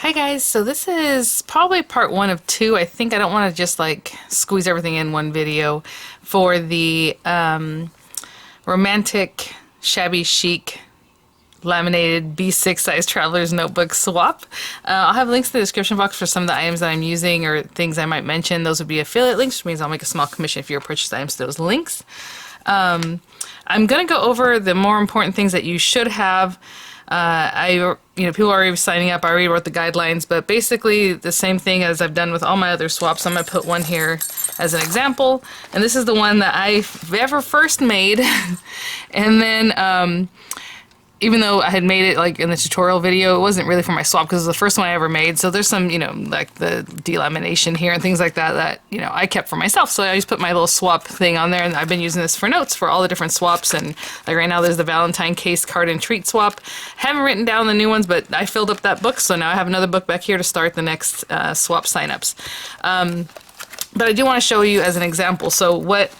Hi guys, so this is probably part one of two. I think I don't want to just like squeeze everything in one video for the romantic shabby chic laminated B6 size traveler's notebook swap. I'll have links in the description box for some of the items that I'm using or things I might mention. Those would be affiliate links, which means I'll make a small commission if you purchase items to those links. I'm going to go over the more important things that you should have. People are already signing up. I already wrote the guidelines, but basically the same thing as I've done with all my other swaps. I'm going to put one here as an example, and this is the one that I ever first made. And then, even though I had made it like in the tutorial video, it wasn't really for my swap because it was the first one I ever made. So there's some, like the delamination here and things like that, I kept for myself. So I just put my little swap thing on there, and I've been using this for notes for all the different swaps. And like right now there's the Valentine case card and treat swap. Haven't written down the new ones, but I filled up that book. So now I have another book back here to start the next swap signups. But I do want to show you as an example. So what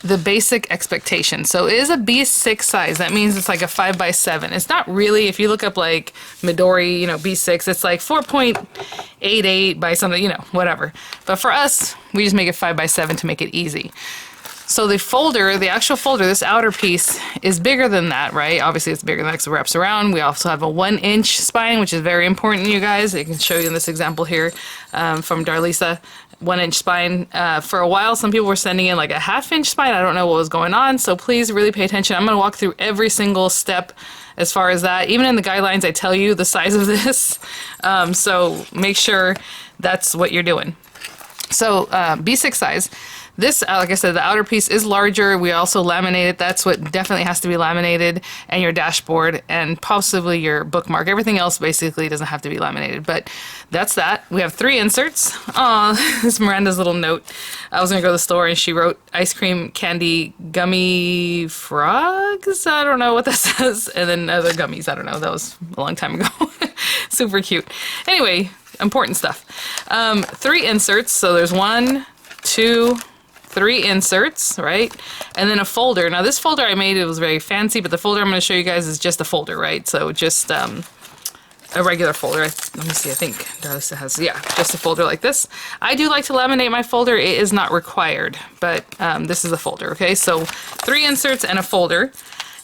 the basic expectation. So it is a B6 size. That means it's like a 5x7. It's not really, if you look up like Midori, B6, it's like 4.88 by something, whatever. But for us, we just make it 5x7 to make it easy. So the folder, the actual folder, this outer piece is bigger than that, right? Obviously it's bigger than that because it wraps around. We also have a 1-inch spine, which is very important, you guys. I can show you in this example here from Darlisa. 1-inch spine. For a while, some people were sending in like a 1/2-inch spine. I don't know what was going on, so please really pay attention. I'm going to walk through every single step as far as that. Even in the guidelines, I tell you the size of this, so make sure that's what you're doing. So B6 size. This, like I said, the outer piece is larger. We also laminate it. That's what definitely has to be laminated, and your dashboard and possibly your bookmark. Everything else basically doesn't have to be laminated, but that's that. We have 3 inserts. Aw, this is Miranda's little note. I was gonna go to the store and she wrote ice cream, candy, gummy frogs? I don't know what that says. And then other gummies. I don't know. That was a long time ago. Super cute. Anyway, important stuff. 3 inserts. So there's 1, 2, 3 inserts, right? And then a folder. Now this folder I made, it was very fancy, but the folder I'm going to show you guys is just a folder, right? So just a regular folder. Let me see, I think Darlisa has, yeah, just a folder like this. I do like to laminate my folder. It is not required, but this is a folder, okay? So 3 inserts and a folder.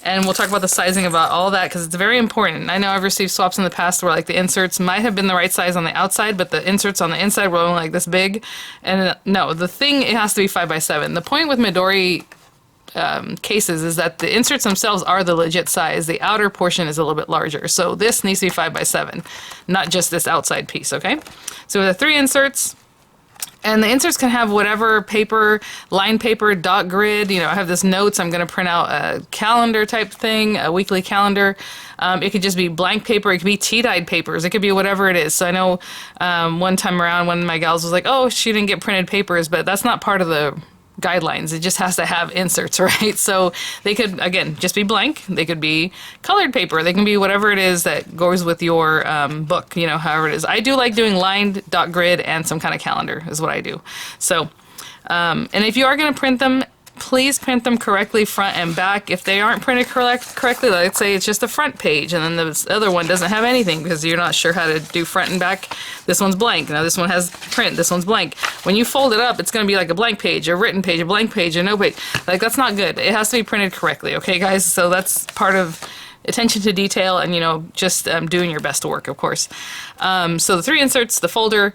And we'll talk about the sizing about all that because it's very important. I know I've received swaps in the past where like the inserts might have been the right size on the outside, but the inserts on the inside were only like this big. And no, the thing, it has to be 5x7. The point with Midori cases is that the inserts themselves are the legit size. The outer portion is a little bit larger. So this needs to be 5x7, not just this outside piece, okay? So we have 3 inserts. And the inserts can have whatever paper, line paper, dot grid. I have this notes. I'm going to print out a calendar type thing, a weekly calendar. It could just be blank paper. It could be tea-dyed papers. It could be whatever it is. So I know one time around one of my gals was like, oh, she didn't get printed papers, but that's not part of the guidelines. It just has to have inserts, right? So they could, again, just be blank. They could be colored paper. They can be whatever it is that goes with your book, however it is. I do like doing lined dot grid and some kind of calendar is what I do. So, and if you are going to print them, please print them correctly front and back. If they aren't printed correctly, let's say it's just a front page and then the other one doesn't have anything because you're not sure how to do front and back. This one's blank. Now this one has print. This one's blank. When you fold it up, it's going to be like a blank page, a written page, a blank page, a no page. Like that's not good. It has to be printed correctly. Okay, guys? So that's part of attention to detail and, just doing your best work, of course. So the 3 inserts, the folder.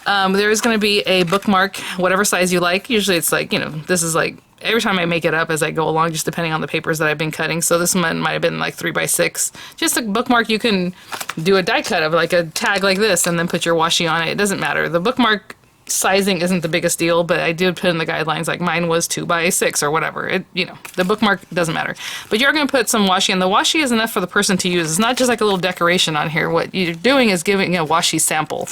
There is going to be a bookmark, whatever size you like. Usually it's like, this is like, every time I make it up as I go along, just depending on the papers that I've been cutting. So this one might have been like 3x6. Just a bookmark, you can do a die cut of like a tag like this and then put your washi on it. It doesn't matter. The bookmark sizing isn't the biggest deal, but I did put in the guidelines, like mine was 2x6 or whatever. The bookmark doesn't matter. But you're going to put some washi, and the washi is enough for the person to use. It's not just like a little decoration on here. What you're doing is giving a washi sample.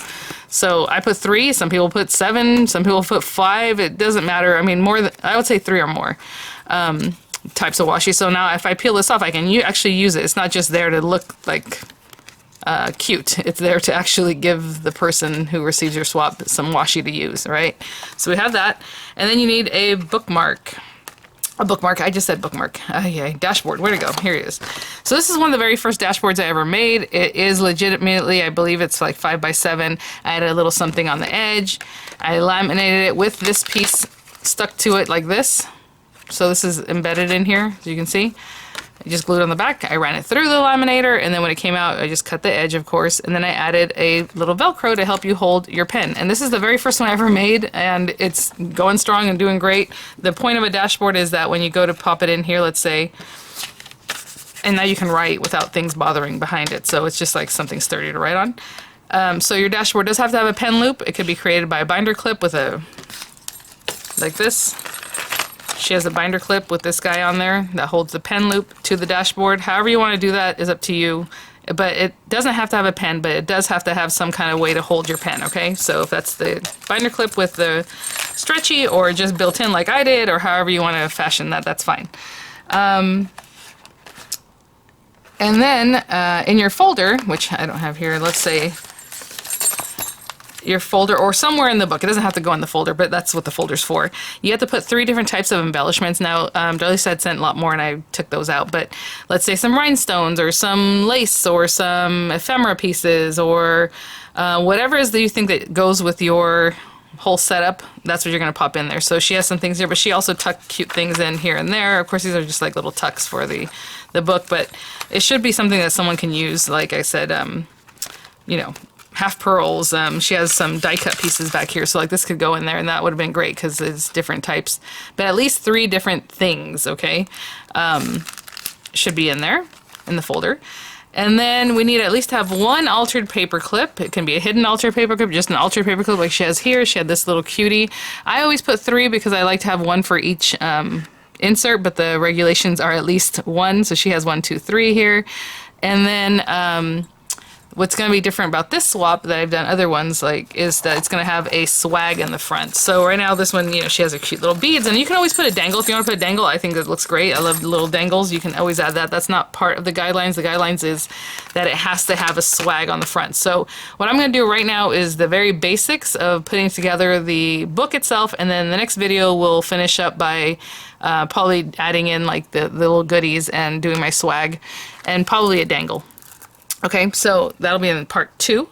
So I put 3, some people put 7, some people put 5. It doesn't matter. I mean, I would say 3 or more types of washi. So now if I peel this off, I can actually use it. It's not just there to look like cute. It's there to actually give the person who receives your swap some washi to use, right? So we have that. And then you need a bookmark. A bookmark. I just said bookmark. Yeah, dashboard. Where'd it go? Here it is. So this is one of the very first dashboards I ever made. It is legitimately, I believe it's like 5x7. I added a little something on the edge. I laminated it with this piece stuck to it like this. So this is embedded in here, as you can see. I just glued it on the back. I ran it through the laminator, and then when it came out, I just cut the edge, of course, and then I added a little Velcro to help you hold your pen. And this is the very first one I ever made, and it's going strong and doing great. The point of a dashboard is that when you go to pop it in here, let's say, and now you can write without things bothering behind it. So it's just like something sturdy to write on. So your dashboard does have to have a pen loop. It could be created by a binder clip with a, like this. She has a binder clip with this guy on there that holds the pen loop to the dashboard. However you want to do that is up to you. But it doesn't have to have a pen, but it does have to have some kind of way to hold your pen, okay? So if that's the binder clip with the stretchy or just built in like I did, or however you want to fashion that, that's fine. And then in your folder, which I don't have here, let's say your folder or somewhere in the book. It doesn't have to go in the folder, but that's what the folder's for. You have to put 3 different types of embellishments. Now, Darlie said sent a lot more and I took those out, but let's say some rhinestones or some lace or some ephemera pieces or whatever it is that you think that goes with your whole setup, that's what you're going to pop in there. So she has some things here, but she also tucked cute things in here and there. Of course, these are just like little tucks for the book, but it should be something that someone can use. Like I said, you know, half pearls. She has some die cut pieces back here, so like this could go in there, and that would have been great because it's different types. But at least 3 different things, okay, should be in there in the folder. And then we need to at least have 1 altered paper clip. It can be a hidden altered paper clip, just an altered paper clip like she has here. She had this little cutie. I always put 3 because I like to have 1 for each insert, but the regulations are at least 1, so she has 1, 2, 3 here. And then what's going to be different about this swap that I've done other ones like is that it's going to have a swag in the front. So right now this one, you know, she has a cute little beads, and you can always put a dangle if you want to put a dangle. I think that looks great. I love little dangles. You can always add that. That's not part of the guidelines. The guidelines is that it has to have a swag on the front. So what I'm going to do right now is the very basics of putting together the book itself, and then the next video will finish up by probably adding in like the little goodies and doing my swag and probably a dangle. Okay, so that'll be in part 2.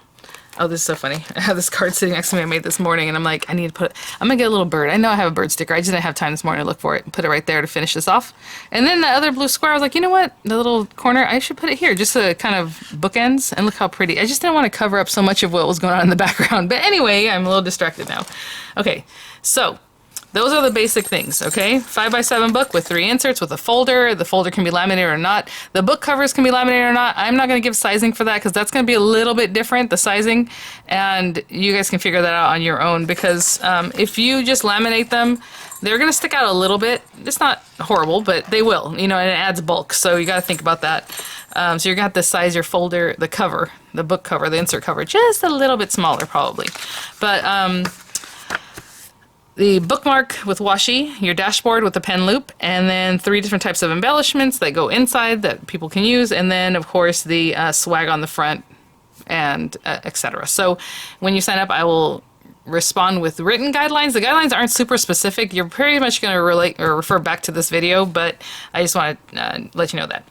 Oh, this is so funny. I have this card sitting next to me I made this morning, and I'm like, I need to put, I'm gonna get a little bird. I know I have a bird sticker. I just didn't have time this morning to look for it and put it right there to finish this off. And then the other blue square, I was like, you know what? The little corner, I should put it here just to kind of bookends, and look how pretty. I just didn't want to cover up so much of what was going on in the background. But anyway, I'm a little distracted now. Okay, so those are the basic things, okay? 5x7 book with 3 inserts with a folder. The folder can be laminated or not. The book covers can be laminated or not. I'm not going to give sizing for that because that's going to be a little bit different, the sizing, and you guys can figure that out on your own because if you just laminate them, they're going to stick out a little bit. It's not horrible, but they will, you know, and it adds bulk, so you got to think about that. So you're going to have to size your folder, the cover, the book cover, the insert cover, just a little bit smaller probably. But the bookmark with washi, your dashboard with the pen loop, and then 3 different types of embellishments that go inside that people can use, and then of course the swag on the front, and etc. So when you sign up, I will respond with written guidelines. The guidelines aren't super specific. You're pretty much going to relate or refer back to this video, but I just want to let you know that.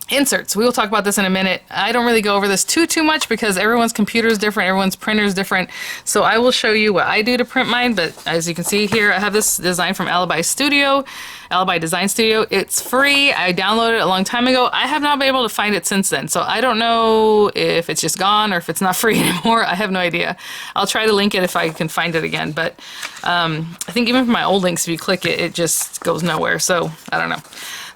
Inserts. We will talk about this in a minute. I don't really go over this too much because everyone's computer is different, everyone's printer is different. So I will show you what I do to print mine, but as you can see here, I have this design from Alibi Design Studio. It's free. I downloaded it a long time ago. I have not been able to find it since then. So I don't know if it's just gone or if it's not free anymore. I have no idea. I'll try to link it if I can find it again. But I think even for my old links, if you click it, it just goes nowhere. So I don't know.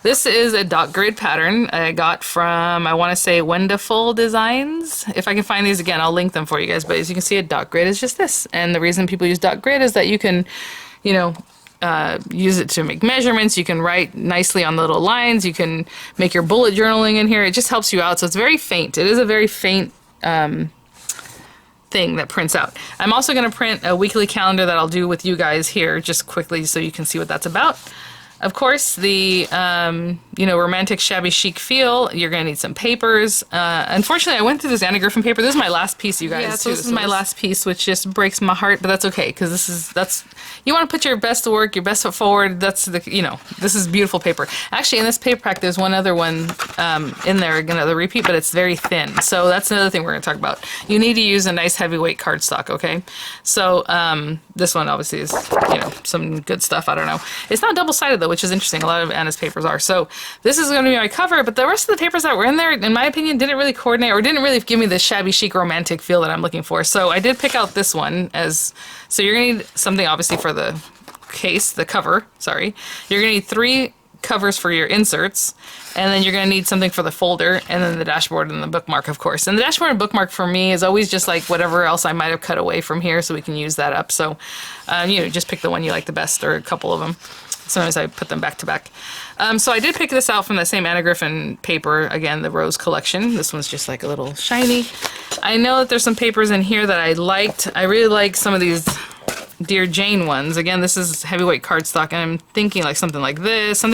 This is a dot grid pattern I got from, I want to say, Wonderful Designs. If I can find these again, I'll link them for you guys. But as you can see, a dot grid is just this. And the reason people use dot grid is that you can, you know, use it to make measurements. You can write nicely on the little lines. You can make your bullet journaling in here. It just helps you out. So it's very faint. It is a very faint thing that prints out. I'm also going to print a weekly calendar that I'll do with you guys here just quickly so you can see what that's about. Of course, the romantic shabby chic feel. You're gonna need some papers. Unfortunately, I went through this Anna Griffin paper. This is my last piece, you guys. Yeah, so this is my last piece, which just breaks my heart, but that's okay because that's you want to put your best to work, your best foot forward. That's this is beautiful paper. Actually, in this paper pack, there's one other one in there, another repeat, but it's very thin. So that's another thing we're gonna talk about. You need to use a nice heavyweight cardstock, okay? So this one obviously is some good stuff. I don't know. It's not double-sided though, which is interesting. A lot of Anna's papers are. So this is going to be my cover, but the rest of the papers that were in there, in my opinion, didn't really coordinate or didn't really give me the shabby chic romantic feel that I'm looking for. So I did pick out this one so you're going to need something obviously for the case, the cover, sorry. You're going to need 3 covers for your inserts, and then you're going to need something for the folder, and then the dashboard and the bookmark, of course. And the dashboard and bookmark for me is always just like whatever else I might have cut away from here so we can use that up. So, just pick the one you like the best or a couple of them. Sometimes I put them back to back. So I did pick this out from the same Anna Griffin paper, again, the Rose collection. This one's just like a little shiny. I know that there's some papers in here that I liked. I really like some of these Dear Jane ones. Again, this is heavyweight cardstock, and I'm thinking like something like this. I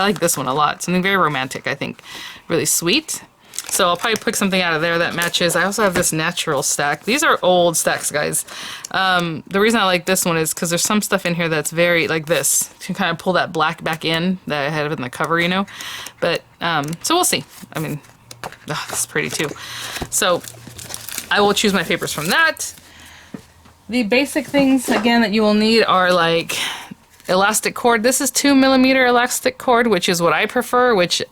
like this one a lot. Something very romantic, I think. Really sweet. So I'll probably pick something out of there that matches. I also have this natural stack. These are old stacks, guys. The reason I like this one is because there's some stuff in here that's very like this. You can kind of pull that black back in that I had in the cover, But, so we'll see. I mean, this is pretty too. So I will choose my papers from that. The basic things, again, that you will need are like elastic cord. This is 2mm elastic cord, which is what I prefer, which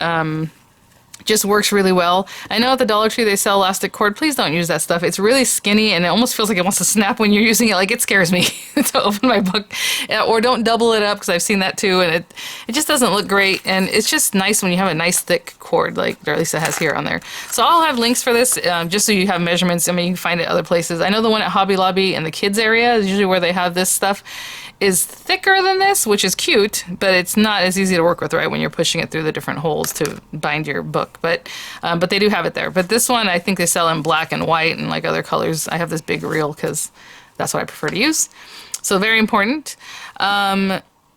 just works really well. I know at the Dollar Tree they sell elastic cord. Please don't use that stuff. It's really skinny and it almost feels like it wants to snap when you're using it. Like, it scares me to open my book. Or don't double it up, because I've seen that too, and it just doesn't look great. And it's just nice when you have a nice thick cord, like Lisa has here on there. So I'll have links for this, just so you have measurements. I mean, you can find it other places. I know the one at Hobby Lobby in the kids area is usually where they have this stuff. Is thicker than this, which is cute, but it's not as easy to work with, right, when you're pushing it through the different holes to bind your book. But they do have it there. But this one, I think they sell in black and white and like other colors. I have this big reel because that's what I prefer to use. So very important.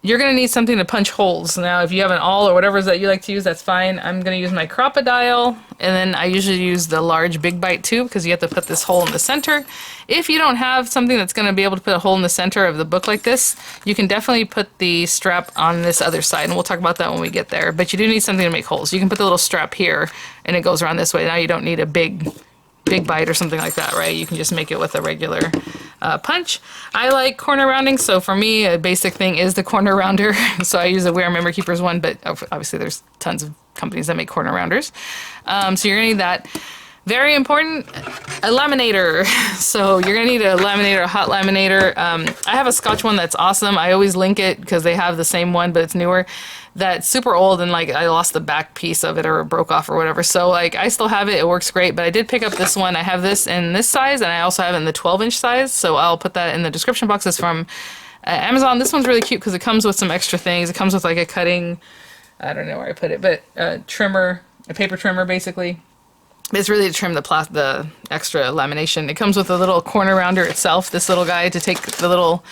You're going to need something to punch holes. Now, if you have an awl or whatever that you like to use, that's fine. I'm going to use my Crocodile, and then I usually use the large Big Bite tube because you have to put this hole in the center. If you don't have something that's going to be able to put a hole in the center of the book like this, you can definitely put the strap on this other side, and we'll talk about that when we get there. But you do need something to make holes. You can put the little strap here, and it goes around this way. Now you don't need a big bite or something like that, right? You can just make it with a regular punch. I like corner rounding, so for me, a basic thing is the corner rounder. So I use a We Are Memory Keepers one, but obviously there's tons of companies that make corner rounders. So you're gonna need that. Very important, a laminator. So you're gonna need a laminator, a hot laminator. I have a Scotch one that's awesome. I always link it because they have the same one, but it's newer. That's super old, and like I lost the back piece of it or it broke off or whatever. So like I still have it. It works great, but I did pick up this one. I have this in this size, and I also have it in the 12-inch size. So I'll put that in the description box. It's from Amazon. This one's really cute because it comes with some extra things. It comes with like a cutting, I don't know where I put it, but a trimmer, a paper trimmer basically. It's really to trim the extra lamination. It comes with a little corner rounder itself, this little guy to take the little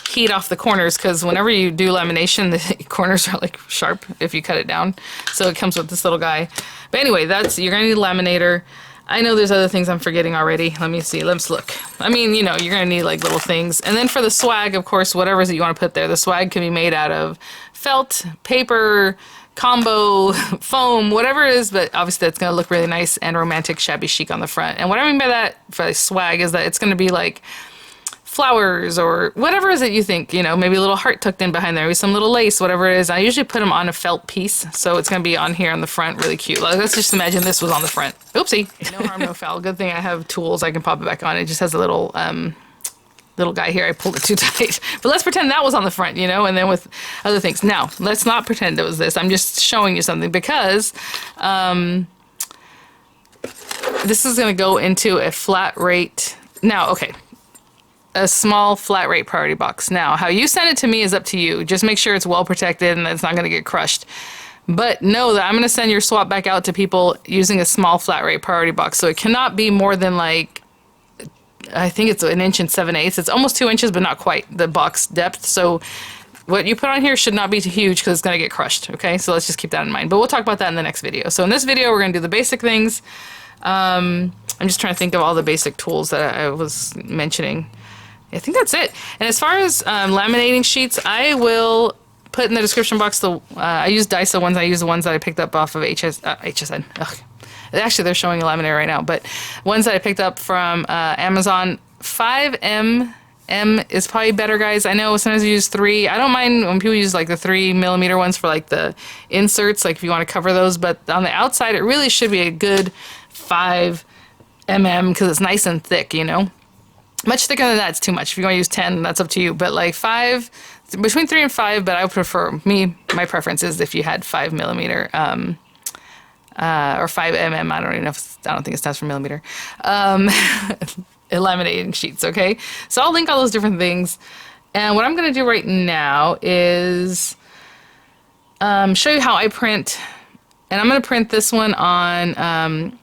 heat off the corners, because whenever you do lamination, the corners are like sharp if you cut it down. So it comes with this little guy. But anyway, you're gonna need a laminator. I know there's other things I'm forgetting already. Let me see, let's look. I mean, you're gonna need like little things. And then for the swag, of course, whatever it is that you wanna put there, the swag can be made out of felt, paper, combo, foam, whatever it is, but obviously that's going to look really nice and romantic, shabby chic on the front. And what I mean by that for swag is that it's going to be like flowers or whatever it is that you think, maybe a little heart tucked in behind there, maybe some little lace, whatever it is. I usually put them on a felt piece, so it's going to be on here on the front, really cute. Like, let's just imagine this was on the front. Oopsie. No harm, no foul. Good thing I have tools. I can pop it back on. It just has a little guy here. I pulled it too tight. But let's pretend that was on the front, and then with other things. Now, let's not pretend it was this. I'm just showing you something because this is going to go into a flat rate. Now, okay, a small flat rate priority box. Now, how you send it to me is up to you. Just make sure it's well protected and it's not going to get crushed. But know that I'm going to send your swap back out to people using a small flat rate priority box. So it cannot be more than like, I think it's 1 7/8 inches. It's almost 2 inches, but not quite the box depth. So what you put on here should not be too huge because it's going to get crushed, okay? So let's just keep that in mind. But we'll talk about that in the next video. So in this video, we're going to do the basic things. I'm just trying to think of all the basic tools that I was mentioning. I think that's it. And as far as laminating sheets, I will put in the description box the, I use Dyso ones. I use the ones that I picked up off of HSN. Ugh. Actually, they're showing a laminator right now, but ones that I picked up from Amazon, 5mm is probably better, guys. I know sometimes you use 3. I don't mind when people use like the 3mm ones for like the inserts, like if you want to cover those, but on the outside, it really should be a good 5mm because it's nice and thick, you know? Much thicker than that, it's too much. If you want to use 10, that's up to you, but like 5, between 3 and 5, but I would prefer, my preference is if you had 5mm, or 5mm, I don't even know if, I don't think it stands for millimeter, laminating sheets, okay? So I'll link all those different things. And what I'm going to do right now is show you how I print. And I'm going to print this one on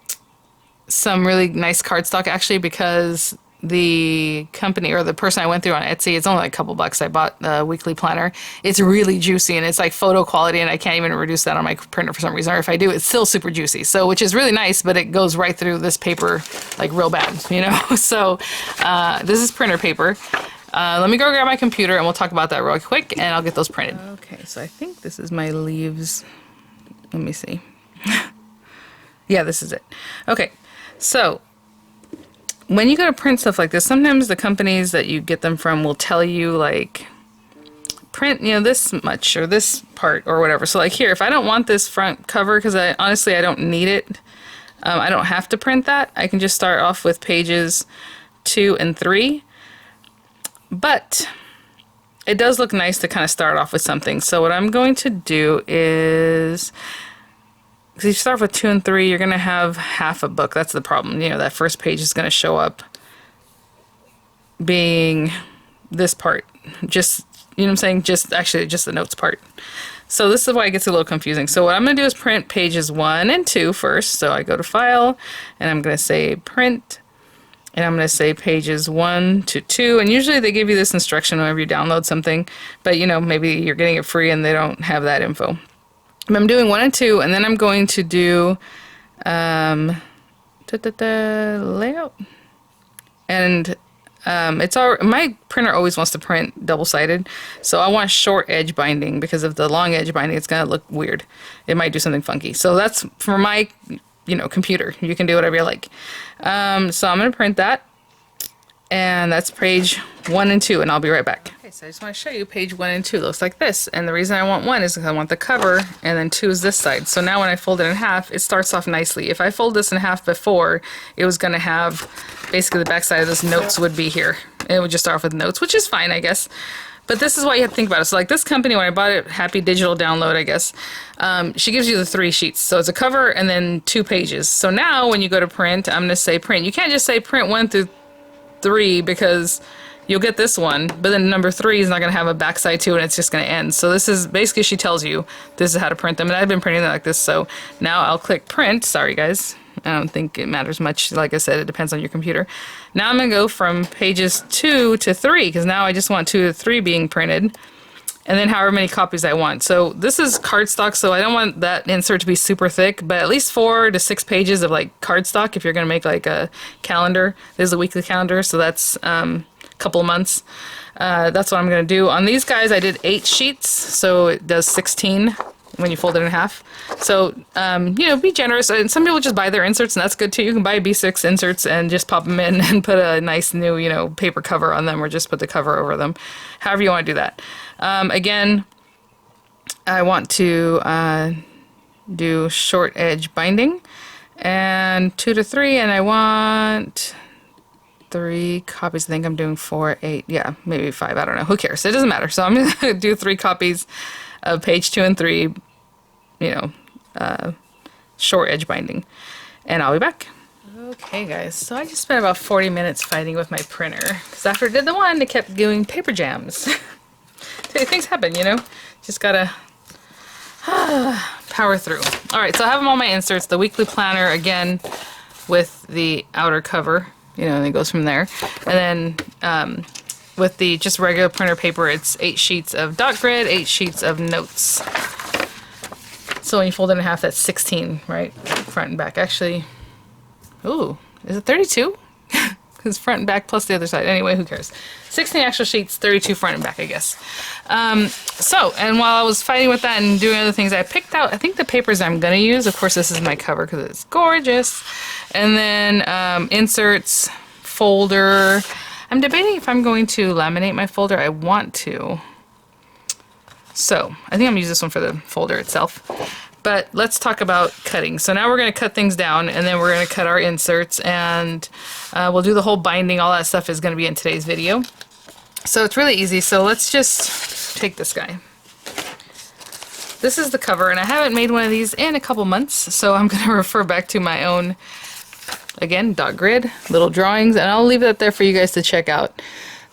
some really nice cardstock, actually, because the company or the person I went through on Etsy, it's only like a couple bucks. I bought the weekly planner. It's really juicy and it's like photo quality, and I can't even reduce that on my printer for some reason. Or if I do, it's still super juicy. So, which is really nice, but it goes right through this paper like real bad, you know? So this is printer paper. Let me go grab my computer and we'll talk about that real quick and I'll get those printed. Okay, so I think this is my leaves. Let me see. Yeah, this is it. Okay, so when you go to print stuff like this, sometimes the companies that you get them from will tell you like print, you know, this much or this part or whatever. So like here, if I don't want this front cover, because honestly I don't need it, I don't have to print that. I can just start off with pages 2 and 3. But it does look nice to kind of start off with something. So what I'm going to do is, because you start with 2 and 3, you're going to have half a book. That's the problem. You know, that first page is going to show up being this part. Just, you know what I'm saying? Just actually just the notes part. So this is why it gets a little confusing. So what I'm going to do is print pages 1 and 2 first. So I go to File, and I'm going to say Print, and I'm going to say pages 1 to 2. And usually they give you this instruction whenever you download something. But, you know, maybe you're getting it free and they don't have that info. I'm doing 1 and 2, and then I'm going to do layout, and it's all, my printer always wants to print double-sided, so I want short edge binding, because of the long edge binding, it's gonna look weird. It might do something funky. So that's for my, you know, computer. You can do whatever you like. So I'm gonna print that, and that's page 1 and 2, and I'll be right back. Okay, so I just want to show you page 1 and 2 looks like this, and the reason I want 1 is because I want the cover, and then 2 is this side. So now when I fold it in half, it starts off nicely. If I fold this in half before, it was going to have, basically the back side of this notes would be here. It would just start off with notes, which is fine, I guess. But this is what you have to think about it. So like this company, when I bought it, Happy Digital Download, I guess, she gives you the 3 sheets. So it's a cover and then 2 pages. So now when you go to print, I'm going to say print. You can't just say print 1 through 3, because you'll get this one, but then number 3 is not going to have a backside to it, and it's just going to end. So this is basically, she tells you this is how to print them, and I've been printing them like this. So now I'll click print. Sorry guys, I don't think it matters much. Like I said, it depends on your computer. Now I'm going to go from pages 2 to 3, because now I just want 2 to 3 being printed, and then however many copies I want. So this is cardstock, so I don't want that insert to be super thick, but at least 4 to 6 pages of like cardstock if you're going to make like a calendar. This is a weekly calendar, so that's a couple of months. That's what I'm going to do. On these guys, I did 8 sheets, so it does 16 when you fold it in half. So, you know, be generous. And some people just buy their inserts, and that's good too. You can buy B6 inserts and just pop them in and put a nice new, you know, paper cover on them, or just put the cover over them. However you want to do that. Again, I want to do short edge binding, and 2 to 3, and I want 3 copies. I think I'm doing 4, 8, yeah, maybe 5, I don't know, who cares, it doesn't matter. So I'm gonna do 3 copies of page 2 and 3, you know, short edge binding, and I'll be back. Okay guys, so I just spent about 40 minutes fighting with my printer, because after I did the one, it kept doing paper jams. Things happen, you know, just gotta power through. Alright, so I have them all my inserts, the weekly planner again with the outer cover, you know, and it goes from there. And then with the just regular printer paper, it's 8 sheets of dot grid, 8 sheets of notes. So when you fold it in half, that's 16, right? Front and back. Actually, ooh, is it 32? Because front and back plus the other side. Anyway, who cares? 16 extra sheets, 32 front and back, I guess. And while I was fighting with that and doing other things, I picked out, I think, the papers I'm going to use. Of course, this is my cover because it's gorgeous. And then inserts, folder. I'm debating if I'm going to laminate my folder. I want to. So I think I'm going to use this one for the folder itself. But let's talk about cutting. So now we're going to cut things down, and then we're going to cut our inserts, and we'll do the whole binding. All that stuff is going to be in today's video. So it's really easy. So let's just take this guy. This is the cover, and I haven't made one of these in a couple months, so I'm going to refer back to my own, again, dot grid, little drawings, and I'll leave that there for you guys to check out.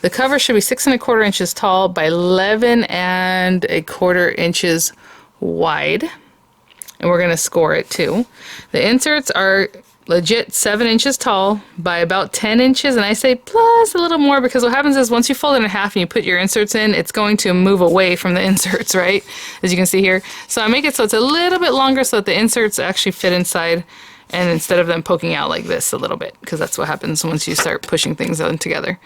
The cover should be 6 1/4 inches tall by 11 1/4 inches wide. And we're going to score it too. The inserts are legit 7 inches tall by about 10 inches, and I say plus a little more because what happens is once you fold it in half and you put your inserts in, it's going to move away from the inserts, right? As you can see here. So I make it so it's a little bit longer so that the inserts actually fit inside, and instead of them poking out like this a little bit, because that's what happens once you start pushing things in together.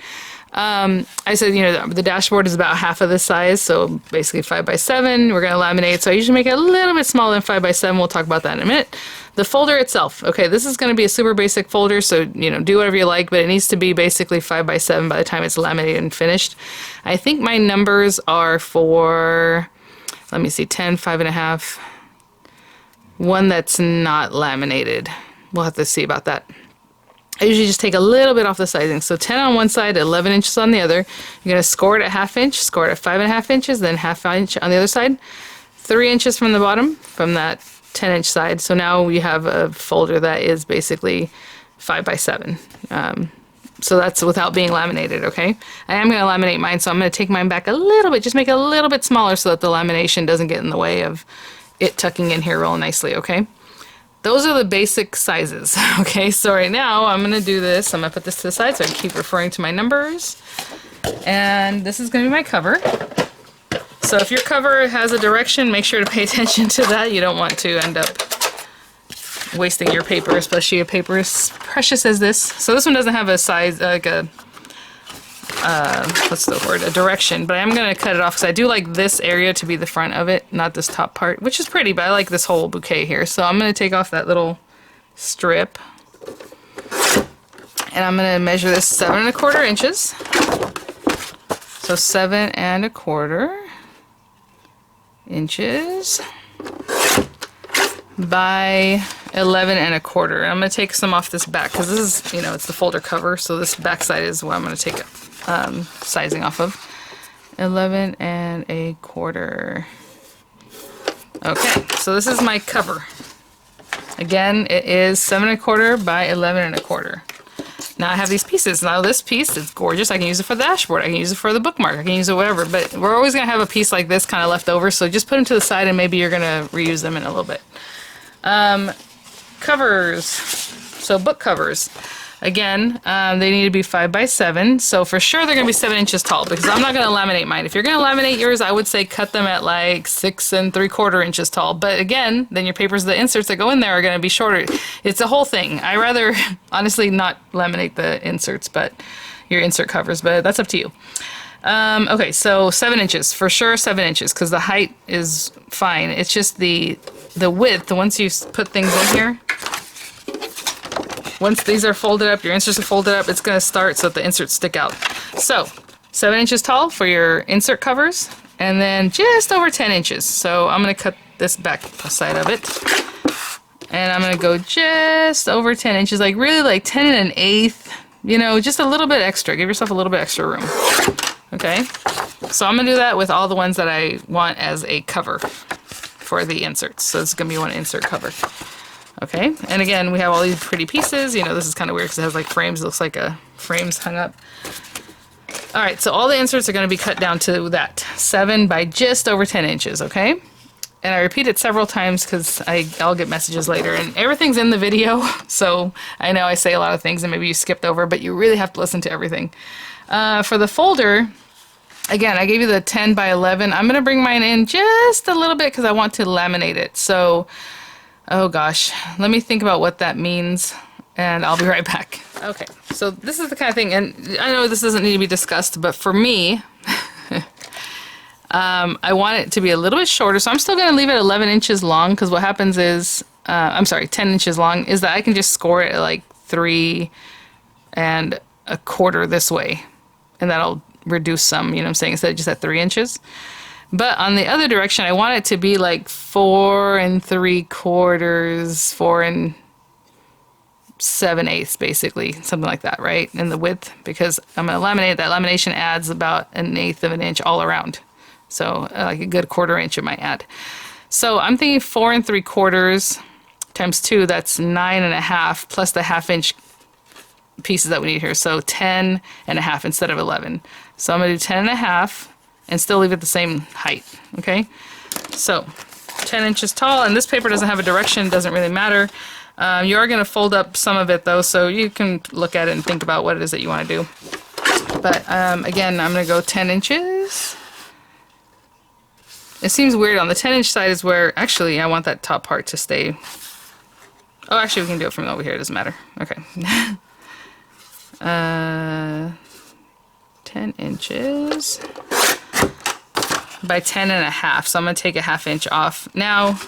I said, you know, the dashboard is about half of this size, so basically 5 by 7. We're going to laminate, so I usually make it a little bit smaller than 5 by 7. We'll talk about that in a minute. The folder itself, okay, this is going to be a super basic folder, so, you know, do whatever you like, but it needs to be basically 5 by 7 by the time it's laminated and finished. I think my numbers are for, let me see, 10, 5 1/2. One that's not laminated. We'll have to see about that. I usually just take a little bit off the sizing. So 10 on one side, 11 inches on the other. You're going to score it at 1/2 inch, score it at 5 1/2 inches, then 1/2 inch on the other side. 3 inches from the bottom, from that 10-inch side. So now we have a folder that is basically 5 by 7. So that's without being laminated, okay? I am going to laminate mine, so I'm going to take mine back a little bit, just make it a little bit smaller so that the lamination doesn't get in the way of it tucking in here real nicely, okay? Those are the basic sizes, okay? So right now, I'm going to do this. I'm going to put this to the side so I can keep referring to my numbers. And this is going to be my cover. So if your cover has a direction, make sure to pay attention to that. You don't want to end up wasting your paper, especially a paper as precious as this. So this one doesn't have a size, like a, what's the word, a direction, but I'm going to cut it off because I do like this area to be the front of it, not this top part, which is pretty, but I like this whole bouquet here. So I'm going to take off that little strip, and I'm going to measure this 7 1/4 inches. So 7 1/4 inches by 11 1/4. I'm going to take some off this back because this is, you know, it's the folder cover, so this back side is what I'm going to take sizing off of. 11 1/4. Okay, so this is my cover. Again, it is 7 1/4 by 11 1/4. Now I have these pieces. Now this piece is gorgeous. I can use it for the dashboard. I can use it for the bookmark. I can use it whatever. But we're always going to have a piece like this kind of left over. So just put them to the side and maybe you're going to reuse them in a little bit. Covers. So book covers. Again, they need to be 5 by 7. So for sure they're going to be 7 inches tall because I'm not going to laminate mine. If you're going to laminate yours, I would say cut them at like 6 3/4 inches tall. But again, then your papers, the inserts that go in there are going to be shorter. It's a whole thing. I rather honestly not laminate the inserts, but your insert covers, but that's up to you. Okay, so 7 inches, for sure 7 inches because the height is fine. It's just the width, once you put things in here, once these are folded up, your inserts are folded up, it's going to start so that the inserts stick out. So 7 inches tall for your insert covers, and then just over 10 inches. So I'm going to cut this back side of it, and I'm going to go just over 10 inches, like really like 10 1/8, you know, just a little bit extra. Give yourself a little bit extra room. Okay, so I'm going to do that with all the ones that I want as a cover for the inserts. So it's going to be one insert cover. Okay, and again, we have all these pretty pieces. You know, this is kind of weird because it has like frames. It looks like a frames hung up. All right, so all the inserts are going to be cut down to that 7 by just over 10 inches, okay? And I repeat it several times because I'll get messages later, and everything's in the video, so I know I say a lot of things and maybe you skipped over, but you really have to listen to everything. For the folder, again, I gave you the 10 by 11. I'm going to bring mine in just a little bit because I want to laminate it. So, oh gosh, let me think about what that means and I'll be right back. Okay, so this is the kind of thing, and I know this doesn't need to be discussed, but for me, I want it to be a little bit shorter, so I'm still going to leave it 11 inches long because what happens is, I'm sorry, 10 inches long, is that I can just score it at like 3 1/4 this way, and that'll reduce some, you know what I'm saying, instead of just at 3 inches. But on the other direction, I want it to be like 4 3/4, 4 7/8, basically, something like that, right? In the width, because I'm going to laminate. That lamination adds about 1/8 of an inch all around. So like a good 1/4 inch it might add. So I'm thinking 4 3/4 times 2, that's 9 1/2, plus the 1/2 inch pieces that we need here. So 10 1/2 instead of 11. So I'm going to do 10 1/2 and still leave it the same height, okay? So 10 inches tall, and this paper doesn't have a direction, doesn't really matter. You are going to fold up some of it though, so you can look at it and think about what it is that you want to do. But again, I'm going to go 10 inches. It seems weird, on the 10 inch side is where, actually I want that top part to stay. Oh, actually we can do it from over here, it doesn't matter. Okay. 10 inches by 10 1/2, so I'm going to take a 1/2 inch off. Now,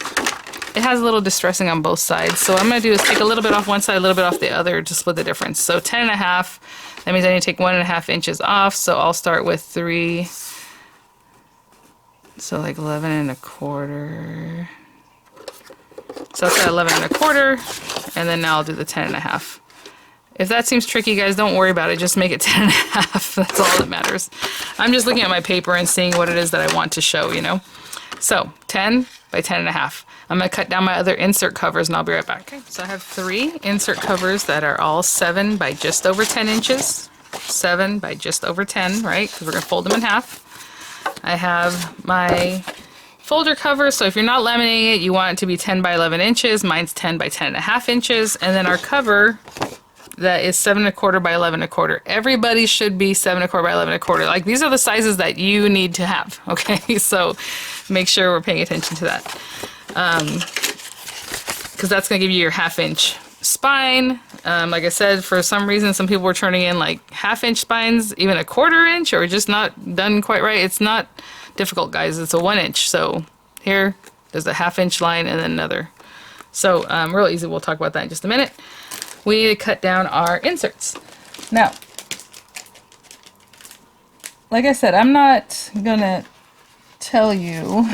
it has a little distressing on both sides, so what I'm going to do is take a little bit off one side, a little bit off the other to split the difference. So 10 1/2, that means I need to take 1 1/2 inches off, so I'll start with 3, so like 11 1/4. So that's at 11 1/4, and then now I'll do the 10 1/2. If that seems tricky, guys, don't worry about it. Just make it 10 1/2. That's all that matters. I'm just looking at my paper and seeing what it is that I want to show, you know? So 10 by 10 1/2. I'm going to cut down my other insert covers and I'll be right back. Okay, so I have 3 insert covers that are all 7 by just over 10 inches. 7 by just over 10, right? Because we're going to fold them in half. I have my folder cover, so if you're not laminating it, you want it to be 10 by 11 inches. Mine's 10 by 10 1/2 inches. And then our cover that is 7 1/4 by 11 1/4. Everybody should be 7 1/4 by 11 1/4. Like, these are the sizes that you need to have, okay? So make sure we're paying attention to that. Because that's going to give you your 1/2 inch spine. Like I said, for some reason, some people were turning in like 1/2 inch spines, even a 1/4 inch, or just not done quite right. It's not difficult, guys. It's a 1 inch. So here, there's a 1/2 inch line and then another. So real easy. We'll talk about that in just a minute. We need to cut down our inserts. Now, like I said, I'm not going to tell you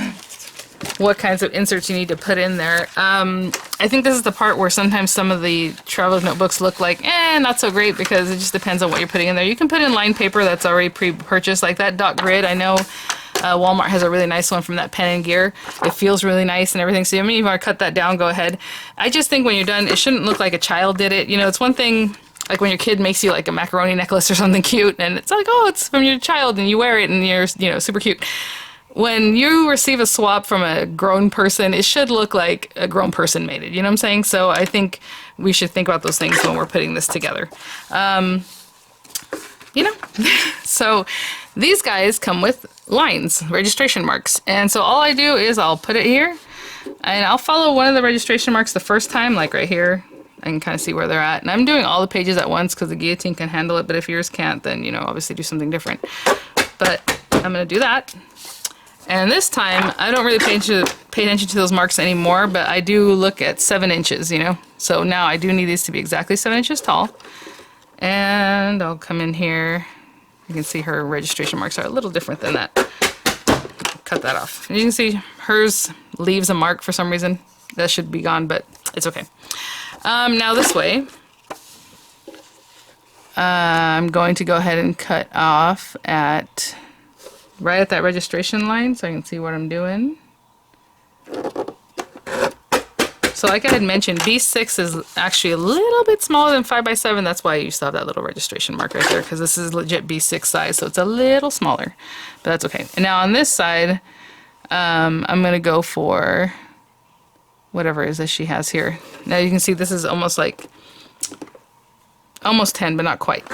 what kinds of inserts you need to put in there. I think this is the part where sometimes some of the traveler's notebooks look like, not so great, because it just depends on what you're putting in there. You can put in lined paper that's already pre-purchased, like that dot grid. I know Walmart has a really nice one from that Pen and Gear. It feels really nice and everything. So I mean, if you want to cut that down, go ahead. I just think when you're done, it shouldn't look like a child did it. You know, it's one thing like when your kid makes you like a macaroni necklace or something cute, and it's like, oh, it's from your child, and you wear it, and you're, you know, super cute. When you receive a swap from a grown person, it should look like a grown person made it. You know what I'm saying? So I think we should think about those things when we're putting this together. You know, so these guys come with lines, registration marks. And so all I do is I'll put it here, and I'll follow one of the registration marks the first time, like right here. I can kind of see where they're at. And I'm doing all the pages at once because the guillotine can handle it. But if yours can't, then, you know, obviously do something different. But I'm going to do that. And this time, I don't really pay attention to those marks anymore, but I do look at 7 inches, you know. So now I do need these to be exactly 7 inches tall. And I'll come in here. You can see her registration marks are a little different than that. Cut that off. And you can see hers leaves a mark for some reason. That should be gone, but it's okay. Now this way, I'm going to go ahead and cut off at right at that registration line so I can see what I'm doing. So like I had mentioned, B6 is actually a little bit smaller than 5x7. That's why you still have that little registration mark right there, because this is legit B6 size, so it's a little smaller, but that's okay. And now on this side, I'm going to go for whatever it is that she has here. Now you can see this is almost like, almost 10, but not quite.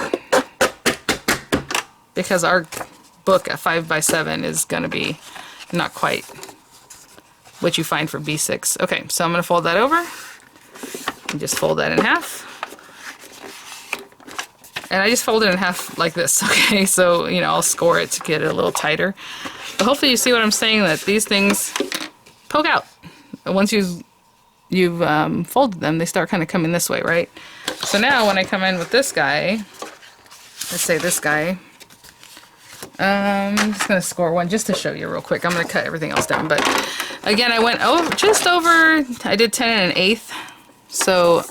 because our book at 5x7 is going to be not quite what you find for B6. Okay, so I'm going to fold that over and just fold that in half. And I just fold it in half like this, okay? So, you know, I'll score it to get it a little tighter. But hopefully you see what I'm saying, that these things poke out. Once you've folded them, they start kind of coming this way, right? So now when I come in with this guy, let's say this guy, I'm just going to score one just to show you real quick. I'm going to cut everything else down. But again, I went over, just over, I did 10 1/8. So,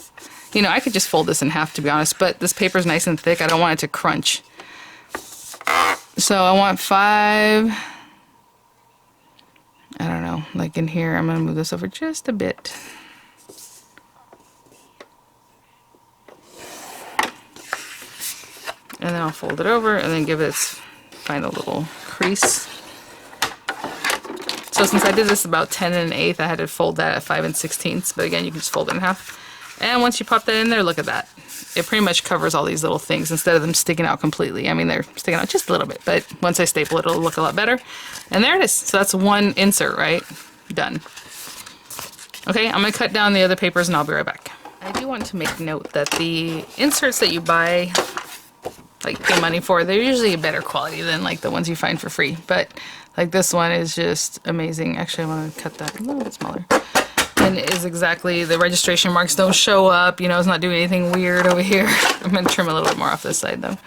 you know, I could just fold this in half, to be honest, but this paper is nice and thick. I don't want it to crunch. So I want 5, I don't know, like in here, I'm going to move this over just a bit. And then I'll fold it over and then give it its final little crease. So since I did this about 10 1/8, I had to fold that at 5 16ths, but again, you can just fold it in half. And once you pop that in there, look at that. It pretty much covers all these little things instead of them sticking out completely. I mean, they're sticking out just a little bit, but once I staple it, it'll look a lot better. And there it is. So that's one insert, right? Done. Okay, I'm going to cut down the other papers and I'll be right back. I do want to make note that the inserts that you buy, like pay money for, they're usually a better quality than like the ones you find for free. But like this one is just amazing. Actually, I want to cut that a little bit smaller. And it is exactly, the registration marks don't show up, you know, it's not doing anything weird over here. I'm going to trim a little bit more off this side though.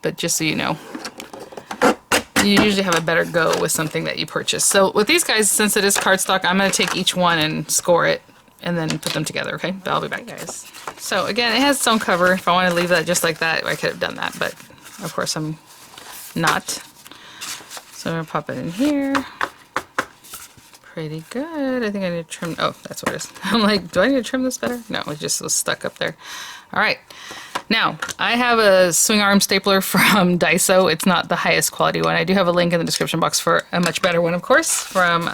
But just so you know, you usually have a better go with something that you purchase. So with these guys, since it is cardstock, I'm going to take each one and score it and then put them together, okay? But I'll be back, guys. So again, it has its own cover. If I want to leave that just like that, I could have done that, but of course I'm not. So I'm going to pop it in here. Pretty good. I think I need to trim. Oh, that's what it is. I'm like, do I need to trim this better? No, it just was stuck up there. All right. Now, I have a swing arm stapler from Daiso. It's not the highest quality one. I do have a link in the description box for a much better one, of course, from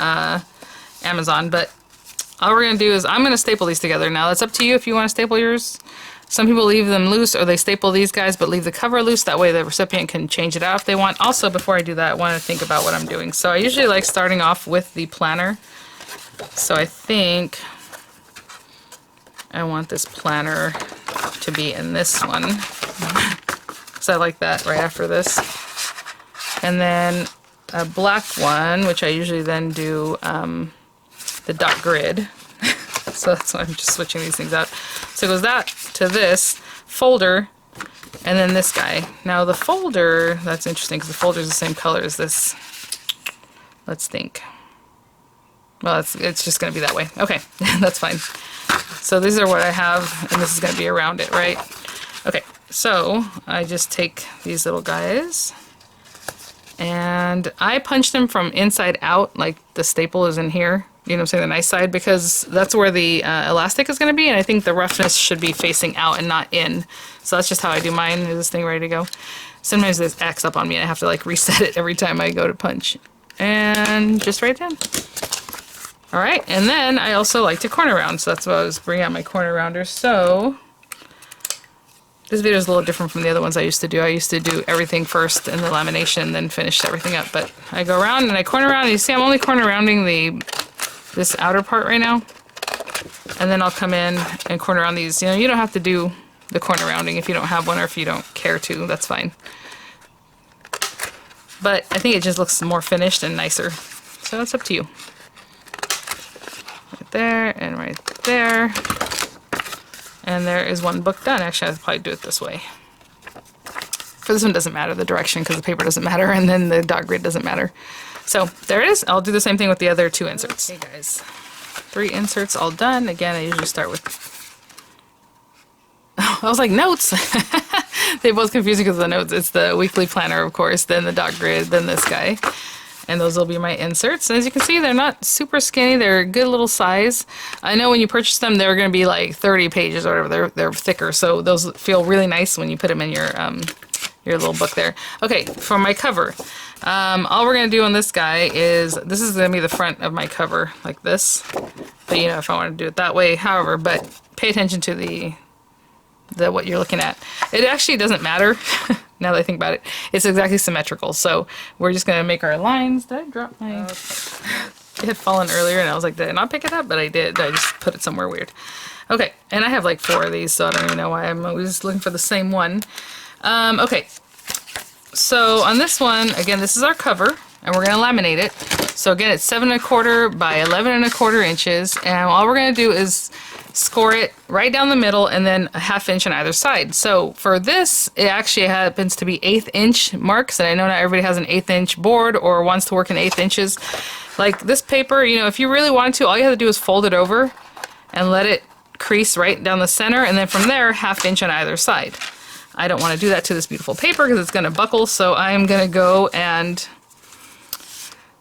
Amazon. But all we're going to do is I'm going to staple these together. Now, that's up to you if you want to staple yours. Some people leave them loose or they staple these guys but leave the cover loose. That way the recipient can change it out if they want. Also, before I do that, I want to think about what I'm doing. So I usually like starting off with the planner. So I think I want this planner to be in this one because I like that right after this. And then a black one, which I usually then do the dot grid. So that's why I'm just switching these things out. So it goes that to this folder, and then this guy. Now the folder, that's interesting because the folder is the same color as this. Let's think. Well, it's just going to be that way. Okay, that's fine. So these are what I have, and this is going to be around it, right? Okay, so I just take these little guys, and I punch them from inside out, like the staple is in here. You know what I'm saying, the nice side, because that's where the elastic is going to be, and I think the roughness should be facing out and not in. So that's just how I do mine. Is this thing ready to go? Sometimes this acts up on me and I have to like reset it every time I go to punch. And just right down. Alright, and then I also like to corner round, so that's why I was bringing out my corner rounders. So this video is a little different from the other ones I used to do. I used to do everything first in the lamination, then finish everything up. But I go around and I corner round, and you see I'm only corner rounding this outer part right now, and then I'll come in and corner on these. You know, you don't have to do the corner rounding if you don't have one or if you don't care to, that's fine. But I think it just looks more finished and nicer. So it's up to you. Right there and right there. And there is one book done. Actually, I'll probably do it this way. For this one, doesn't matter the direction because the paper doesn't matter, and then the dot grid doesn't matter. So there it is. I'll do the same thing with the other 2 inserts. Okay, guys. 3 inserts all done. Again, I usually start with... Oh, I was like, notes! They both confuse me because of the notes. It's the weekly planner, of course, then the dot grid, then this guy. And those will be my inserts. And as you can see, they're not super skinny. They're a good little size. I know when you purchase them, they're going to be like 30 pages or whatever. They're thicker, so those feel really nice when you put them in your little book there. Okay, for my cover. All we're going to do on this guy is, this is going to be the front of my cover, like this. But you know, if I want to do it that way, however, but pay attention to the what you're looking at. It actually doesn't matter now that I think about it. It's exactly symmetrical. So we're just gonna make our lines. Did I drop my... It had fallen earlier and I was like, did I not pick it up? But I did. I just put it somewhere weird. Okay, and I have like 4 of these, so I don't even know why I'm always looking for the same one. Okay, so on this one, again, this is our cover, and we're gonna laminate it. So again, it's 7 1/4 by 11 1/4 inches, and all we're gonna do is score it right down the middle and then a 1/2 inch on either side. So for this, it actually happens to be 1/8 inch marks, and I know not everybody has an 1/8 inch board or wants to work in 1/8 inches. Like this paper, you know, if you really wanted to, all you have to do is fold it over and let it crease right down the center, and then from there, 1/2 inch on either side. I don't want to do that to this beautiful paper because it's going to buckle, so I'm going to go and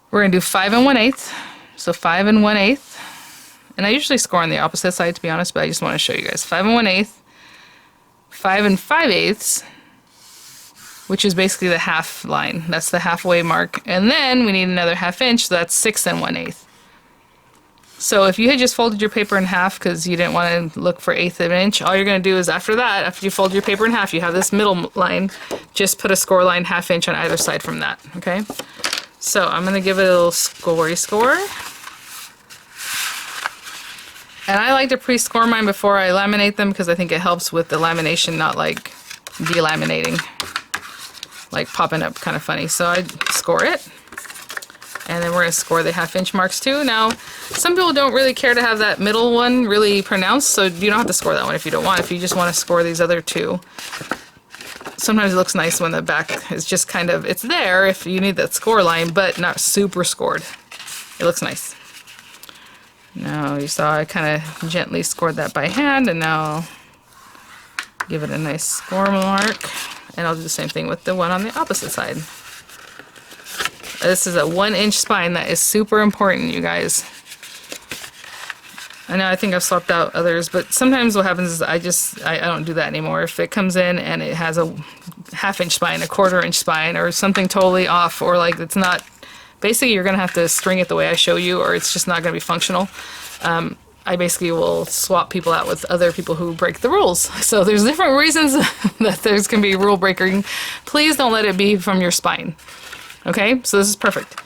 we're going to do 5 1/8. So 5 1/8. And I usually score on the opposite side, to be honest, but I just want to show you guys. 5 1/8, 5 5/8, which is basically the half line. That's the halfway mark. And then we need another 1/2 inch, so that's 6 1/8. So if you had just folded your paper in half because you didn't want to look for 1/8 of an inch, all you're going to do is after that, after you fold your paper in half, you have this middle line, just put a score line 1/2 inch on either side from that, okay? So I'm going to give it a little score. And I like to pre-score mine before I laminate them because I think it helps with the lamination, not like delaminating, like popping up kind of funny. So I score it. And then we're going to score the 1/2 inch marks too. Now, some people don't really care to have that middle one really pronounced, so you don't have to score that one if you don't want. If you just want to score these other 2. Sometimes it looks nice when the back is just kind of, it's there if you need that score line, but not super scored. It looks nice. Now, you saw I kind of gently scored that by hand, and now I'll give it a nice score mark. And I'll do the same thing with the one on the opposite side. This is a 1 inch spine. That is super important, you guys. I know I think I've swapped out others, but sometimes what happens is I don't do that anymore. If it comes in and it has a 1/2 inch spine, a 1/4 inch spine, or something totally off, or like it's not, basically you're going to have to string it the way I show you, or it's just not going to be functional. I basically will swap people out with other people who break the rules. So there's different reasons that there's going to be rule breaking. Please don't let it be from your spine. Okay, so this is perfect.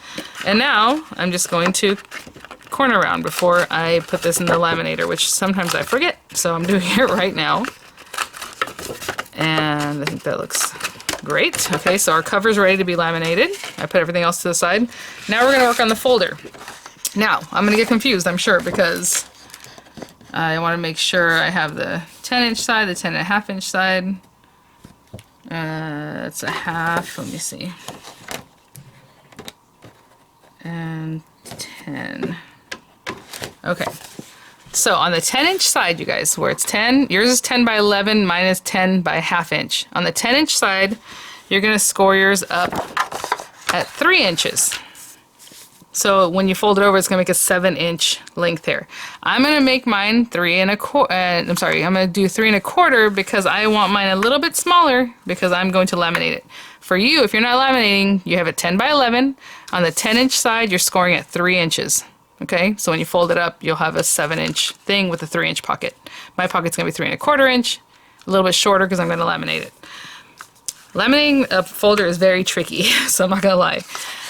And now I'm just going to corner round before I put this in the laminator, which sometimes I forget. So I'm doing it right now. And I think that looks great. Okay, so our cover's ready to be laminated. I put everything else to the side. Now we're going to work on the folder. Now, I'm going to get confused, I'm sure, because I want to make sure I have the 10 inch side, the 10 1/2 inch side. It's a half, let me see. And 10. Okay. So on the 10 inch side, you guys, where it's 10, yours is 10 by 11, mine is 10 by 1/2 inch. On the 10 inch side, you're going to score yours up at 3 inches. So when you fold it over, it's going to make a 7 inch length here. I'm going to make mine 3 1/4, I'm sorry, I'm going to do 3 1/4 because I want mine a little bit smaller because I'm going to laminate it. For you, if you're not laminating, you have a 10 by 11. On the 10 inch side, you're scoring at 3 inches. Okay, so when you fold it up, you'll have a 7 inch thing with a 3 inch pocket. My pocket's going to be 3 1/4 inch, a little bit shorter because I'm going to laminate it. Laminating a folder is very tricky, so I'm not going to lie.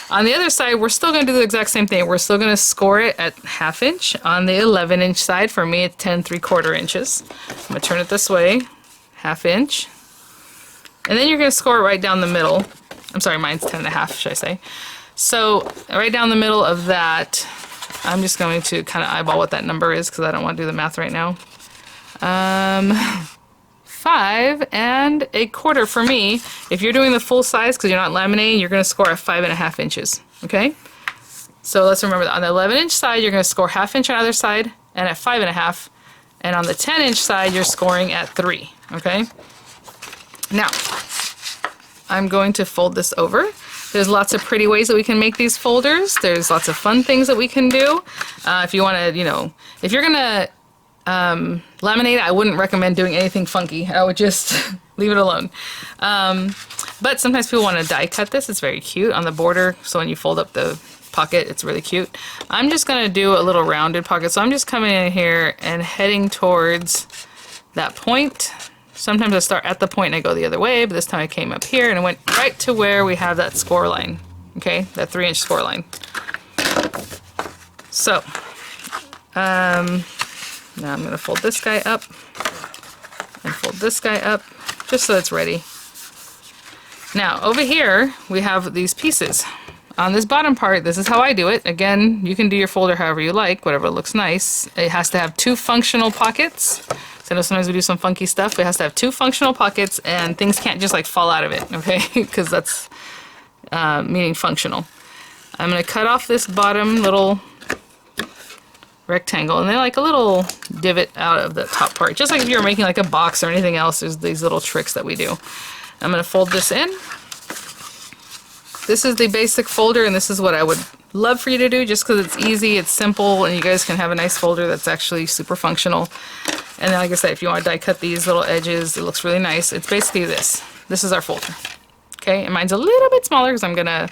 On the other side, we're still going to do the exact same thing. We're still going to score it at 1/2 inch. On the 11 inch side, for me, it's 10 3/4 inches. I'm going to turn it this way, 1/2 inch. And then you're going to score it right down the middle. I'm sorry, mine's 10 1/2, should I say. So right down the middle of that, I'm just going to kind of eyeball what that number is because I don't want to do the math right now. 5 1/4 for me. If you're doing the full size because you're not laminating, you're going to score at 5 1/2 inches. Okay? So let's remember that on the 11 inch side, you're going to score 1/2 inch on either side and at 5 1/2. And on the 10 inch side, you're scoring at 3. Okay? Now, I'm going to fold this over. There's lots of pretty ways that we can make these folders. There's lots of fun things that we can do. If you want to, you know, if you're going to laminate, I wouldn't recommend doing anything funky. I would just leave it alone. But sometimes people want to die cut this. It's very cute on the border. So when you fold up the pocket, it's really cute. I'm just going to do a little rounded pocket. So I'm just coming in here and heading towards that point Sometimes I start at the point and I go the other way, but this time I came up here and I went right to where we have that score line. Okay, that 3-inch score line. So, now I'm going to fold this guy up and fold this guy up just so it's ready. Now, over here, we have these pieces. On this bottom part, this is how I do it. Again, you can do your folder however you like, whatever looks nice. It has to have 2 functional pockets. So I know sometimes we do some funky stuff, but it has to have 2 functional pockets and things can't just like fall out of it, okay? Because that's meaning functional. I'm going to cut off this bottom little rectangle and then like a little divot out of the top part. Just like if you're making like a box or anything else, there's these little tricks that we do. I'm going to fold this in. This is the basic folder, and this is what I would love for you to do just because it's easy, it's simple, and you guys can have a nice folder that's actually super functional. And then, like I said, if you want to die cut these little edges, it looks really nice. It's basically this. This is our folder. Okay, and mine's a little bit smaller because I'm going to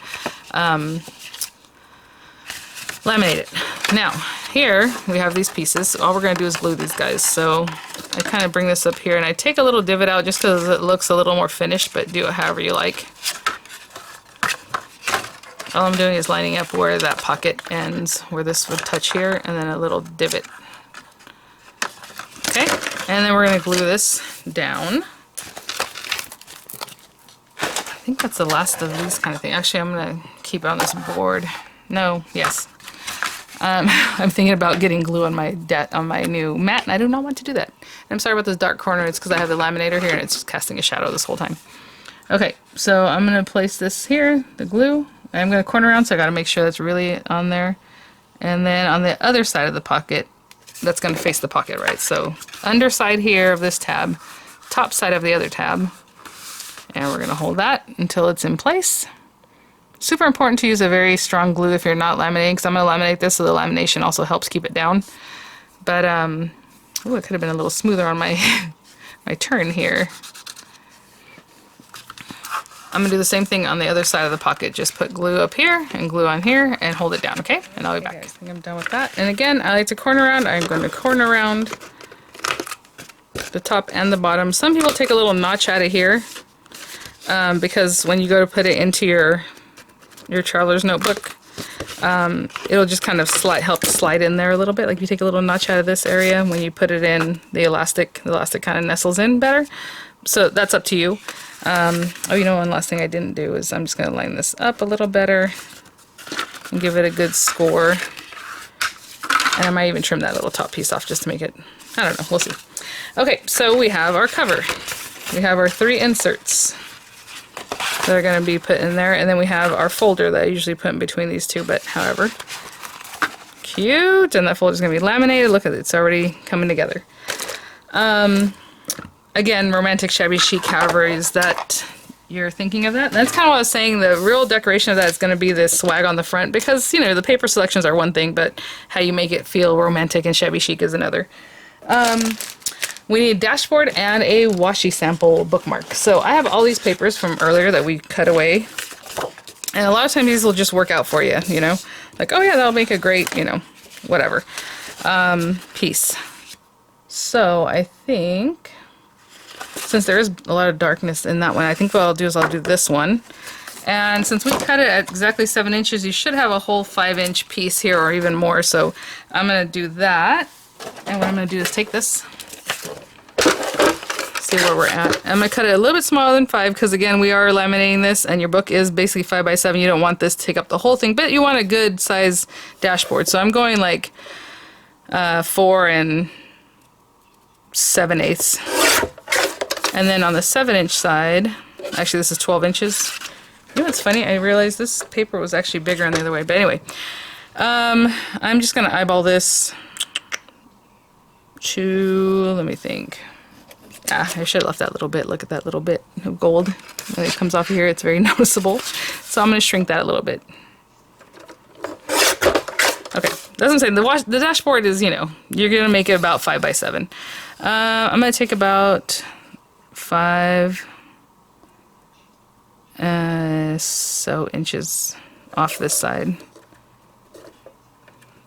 laminate it. Now, here we have these pieces. All we're going to do is glue these guys. So I kind of bring this up here, and I take a little divot out just because it looks a little more finished, but do it however you like. All I'm doing is lining up where that pocket ends, where this would touch here, and then a little divot. Okay, and then we're going to glue this down. I think that's the last of these kind of things. Actually, I'm going to keep it on this board. No, yes. I'm thinking about getting glue on my new mat, and I do not want to do that. And I'm sorry about this dark corner. It's because I have the laminator here, and it's just casting a shadow this whole time. Okay, so I'm going to place this here, the glue. I'm going to corner around, so I got to make sure that's really on there. And then on the other side of the pocket, that's going to face the pocket, right? So underside here of this tab, top side of the other tab. And we're going to hold that until it's in place. Super important to use a very strong glue if you're not laminating, because I'm going to laminate this so the lamination also helps keep it down. But, ooh, it could have been a little smoother on my, my turn here. I'm going to do the same thing on the other side of the pocket. Just put glue up here and glue on here and hold it down, okay? And I'll be back. I think I'm done with that. And again, I like to corner around. I'm going to corner around the top and the bottom. Some people take a little notch out of here because when you go to put it into your traveler's notebook, it'll just kind of help slide in there a little bit. Like if you take a little notch out of this area, when you put it in, the elastic kind of nestles in better. So that's up to you. Oh, you know, one last thing I didn't do is I'm just going to line this up a little better and give it a good score. And I might even trim that little top piece off just to make it, I don't know, we'll see. Okay, so we have our cover. We have our 3 inserts that are going to be put in there, and then we have our folder that I usually put in between these two, but however, cute, and that folder is going to be laminated. Look at it, it's already coming together. Again, romantic, shabby, chic, however is that you're thinking of that. That's kind of what I was saying. The real decoration of that is going to be this swag on the front because, you know, the paper selections are one thing, but how you make it feel romantic and shabby chic is another. We need a dashboard and a washi sample bookmark. So I have all these papers from earlier that we cut away. And a lot of times these will just work out for you, you know. Like, oh yeah, that'll make a great, you know, whatever, piece. So I think, since there is a lot of darkness in that one, I think what I'll do is I'll do this one. And since we cut it at exactly 7 inches, you should have a whole 5-inch piece here or even more. So I'm going to do that. And what I'm going to do is take this, see where we're at. I'm going to cut it a little bit smaller than 5 because, again, we are laminating this and your book is basically 5 by 7. You don't want this to take up the whole thing, but you want a good size dashboard. So I'm going like 4 7/8. And then on the 7-inch side, actually this is 12 inches. You know what's funny? I realized this paper was actually bigger on the other way. But anyway, I'm just going to eyeball this to, let me think. Ah, I should have left that little bit. Look at that little bit of gold. When it comes off of here, it's very noticeable. So I'm going to shrink that a little bit. Okay, doesn't say, the dashboard is, you know, you're going to make it about 5 by 7. I'm going to take about 5 so inches off this side.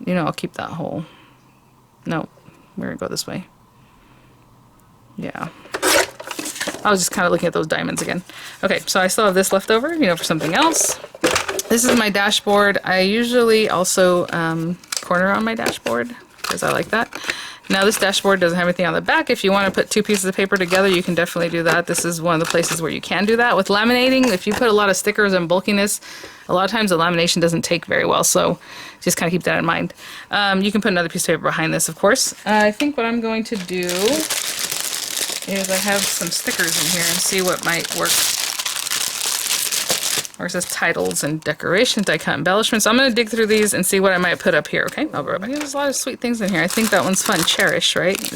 You know, I'll keep that whole. No, we're gonna go this way. Yeah. I was just kind of looking at those diamonds again. Okay, so I still have this left over, you know, for something else. This is my dashboard. I usually also corner on my dashboard because I like that. Now this dashboard doesn't have anything on the back. If you want to put two pieces of paper together, you can definitely do that. This is one of the places where you can do that. With laminating, if you put a lot of stickers and bulkiness, a lot of times the lamination doesn't take very well, so just kind of keep that in mind. You can put another piece of paper behind this, of course. I think what I'm going to do is I have some stickers in here and see what might work. Or it says titles and decorations, die cut embellishments. So I'm going to dig through these and see what I might put up here, okay? I'll be right back. There's a lot of sweet things in here. I think that one's fun. Cherish, right? A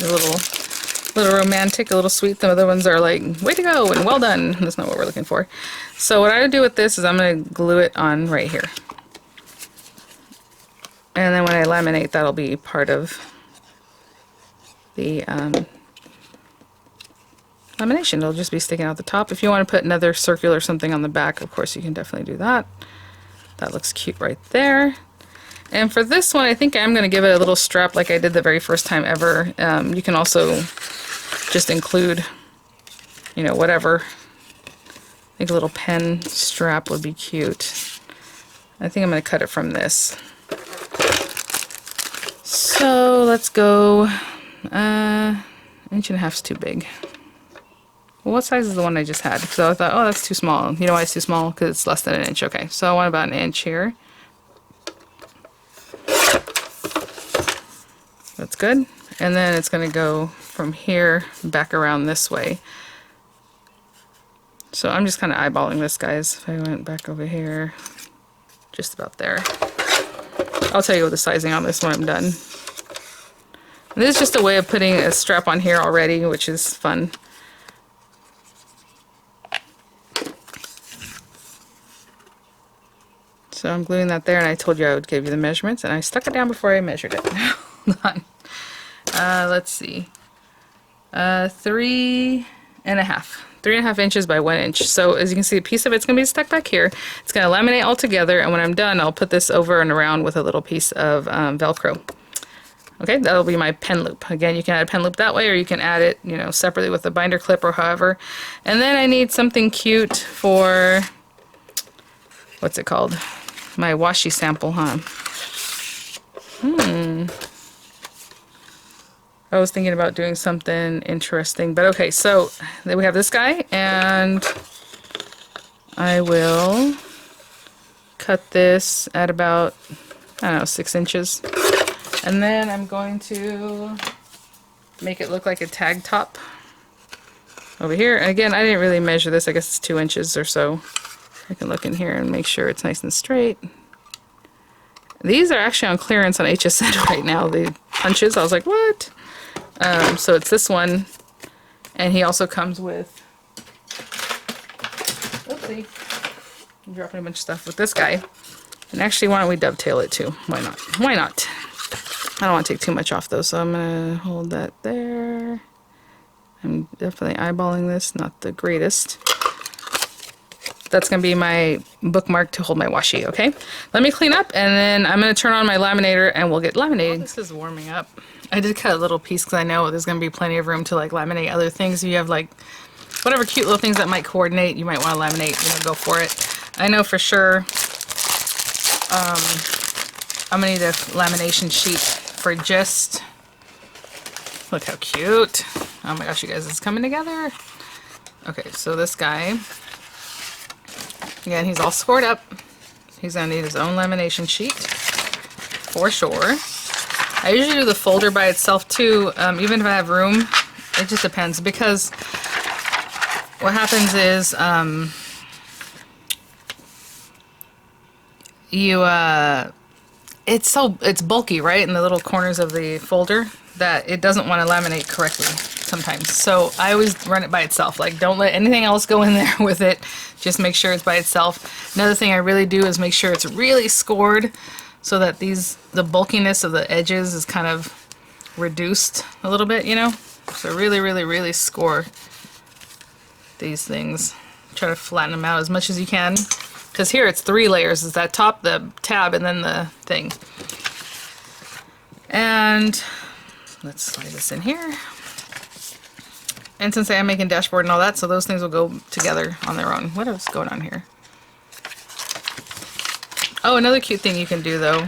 little romantic, a little sweet. The other ones are like, way to go and well done. That's not what we're looking for. So what I do with this is I'm going to glue it on right here. And then when I laminate, that'll be part of the lamination. It'll just be sticking out the top. If you want to put another circular something on the back, of course you can definitely do that. That looks cute right there. And for this one, I think I'm going to give it a little strap like I did the very first time ever. You can also just include, you know, whatever. I think a little pen strap would be cute. I think I'm going to cut it from this. So let's go, 1.5 inches is too big. Well, what size is the one I just had? So I thought, oh, that's too small. You know why it's too small? Because it's less than 1 inch. Okay, so I want about 1 inch here. That's good. And then it's going to go from here back around this way. So I'm just kind of eyeballing this, guys. If I went back over here, just about there. I'll tell you what the sizing on this when I'm done. And this is just a way of putting a strap on here already, which is fun. So I'm gluing that there, and I told you I would give you the measurements, and I stuck it down before I measured it. Hold on. Let's see. 3.5. 3.5 inches by 1 inch. So as you can see, a piece of it's going to be stuck back here. It's going to laminate all together, and when I'm done, I'll put this over and around with a little piece of Velcro. Okay, that'll be my pen loop. Again, you can add a pen loop that way, or you can add it, you know, separately with a binder clip or however. And then I need something cute for, what's it called? My washi sample, huh? I was thinking about doing something interesting, but okay, so then we have this guy, and I will cut this at about, I don't know, 6 inches. And then I'm going to make it look like a tag top over here. And again, I didn't really measure this. I guess it's 2 inches or so. I can look in here and make sure it's nice and straight. These are actually on clearance on HSN right now. The punches, I was like, what? So it's this one, and he also comes with, oopsie, I'm dropping a bunch of stuff with this guy. And actually, why don't we dovetail it too? Why not? Why not? I don't want to take too much off though, so I'm gonna hold that there. I'm definitely eyeballing this, not the greatest. That's going to be my bookmark to hold my washi, okay? Let me clean up, and then I'm going to turn on my laminator, and we'll get laminating. This is warming up. I did cut a little piece because I know there's going to be plenty of room to like laminate other things. If you have like whatever cute little things that might coordinate, you might want to laminate, you know, go for it. I know for sure I'm going to need a lamination sheet for just, look how cute. Oh my gosh, you guys, it's coming together. Okay, so this guy, again, he's all scored up. He's going to need his own lamination sheet, for sure. I usually do the folder by itself too, even if I have room. It just depends, because what happens is it's bulky, right, in the little corners of the folder, that it doesn't want to laminate correctly sometimes. So I always run it by itself. Like, don't let anything else go in there with it. Just make sure it's by itself. Another thing I really do is make sure it's really scored, so that the bulkiness of the edges is kind of reduced a little bit, you know? So really, really, really score these things. Try to flatten them out as much as you can. Because here it's 3 layers. It's that top, the tab, and then the thing. And let's slide this in here. And since I am making dashboard and all that, so those things will go together on their own. What is going on here? Oh, another cute thing you can do though.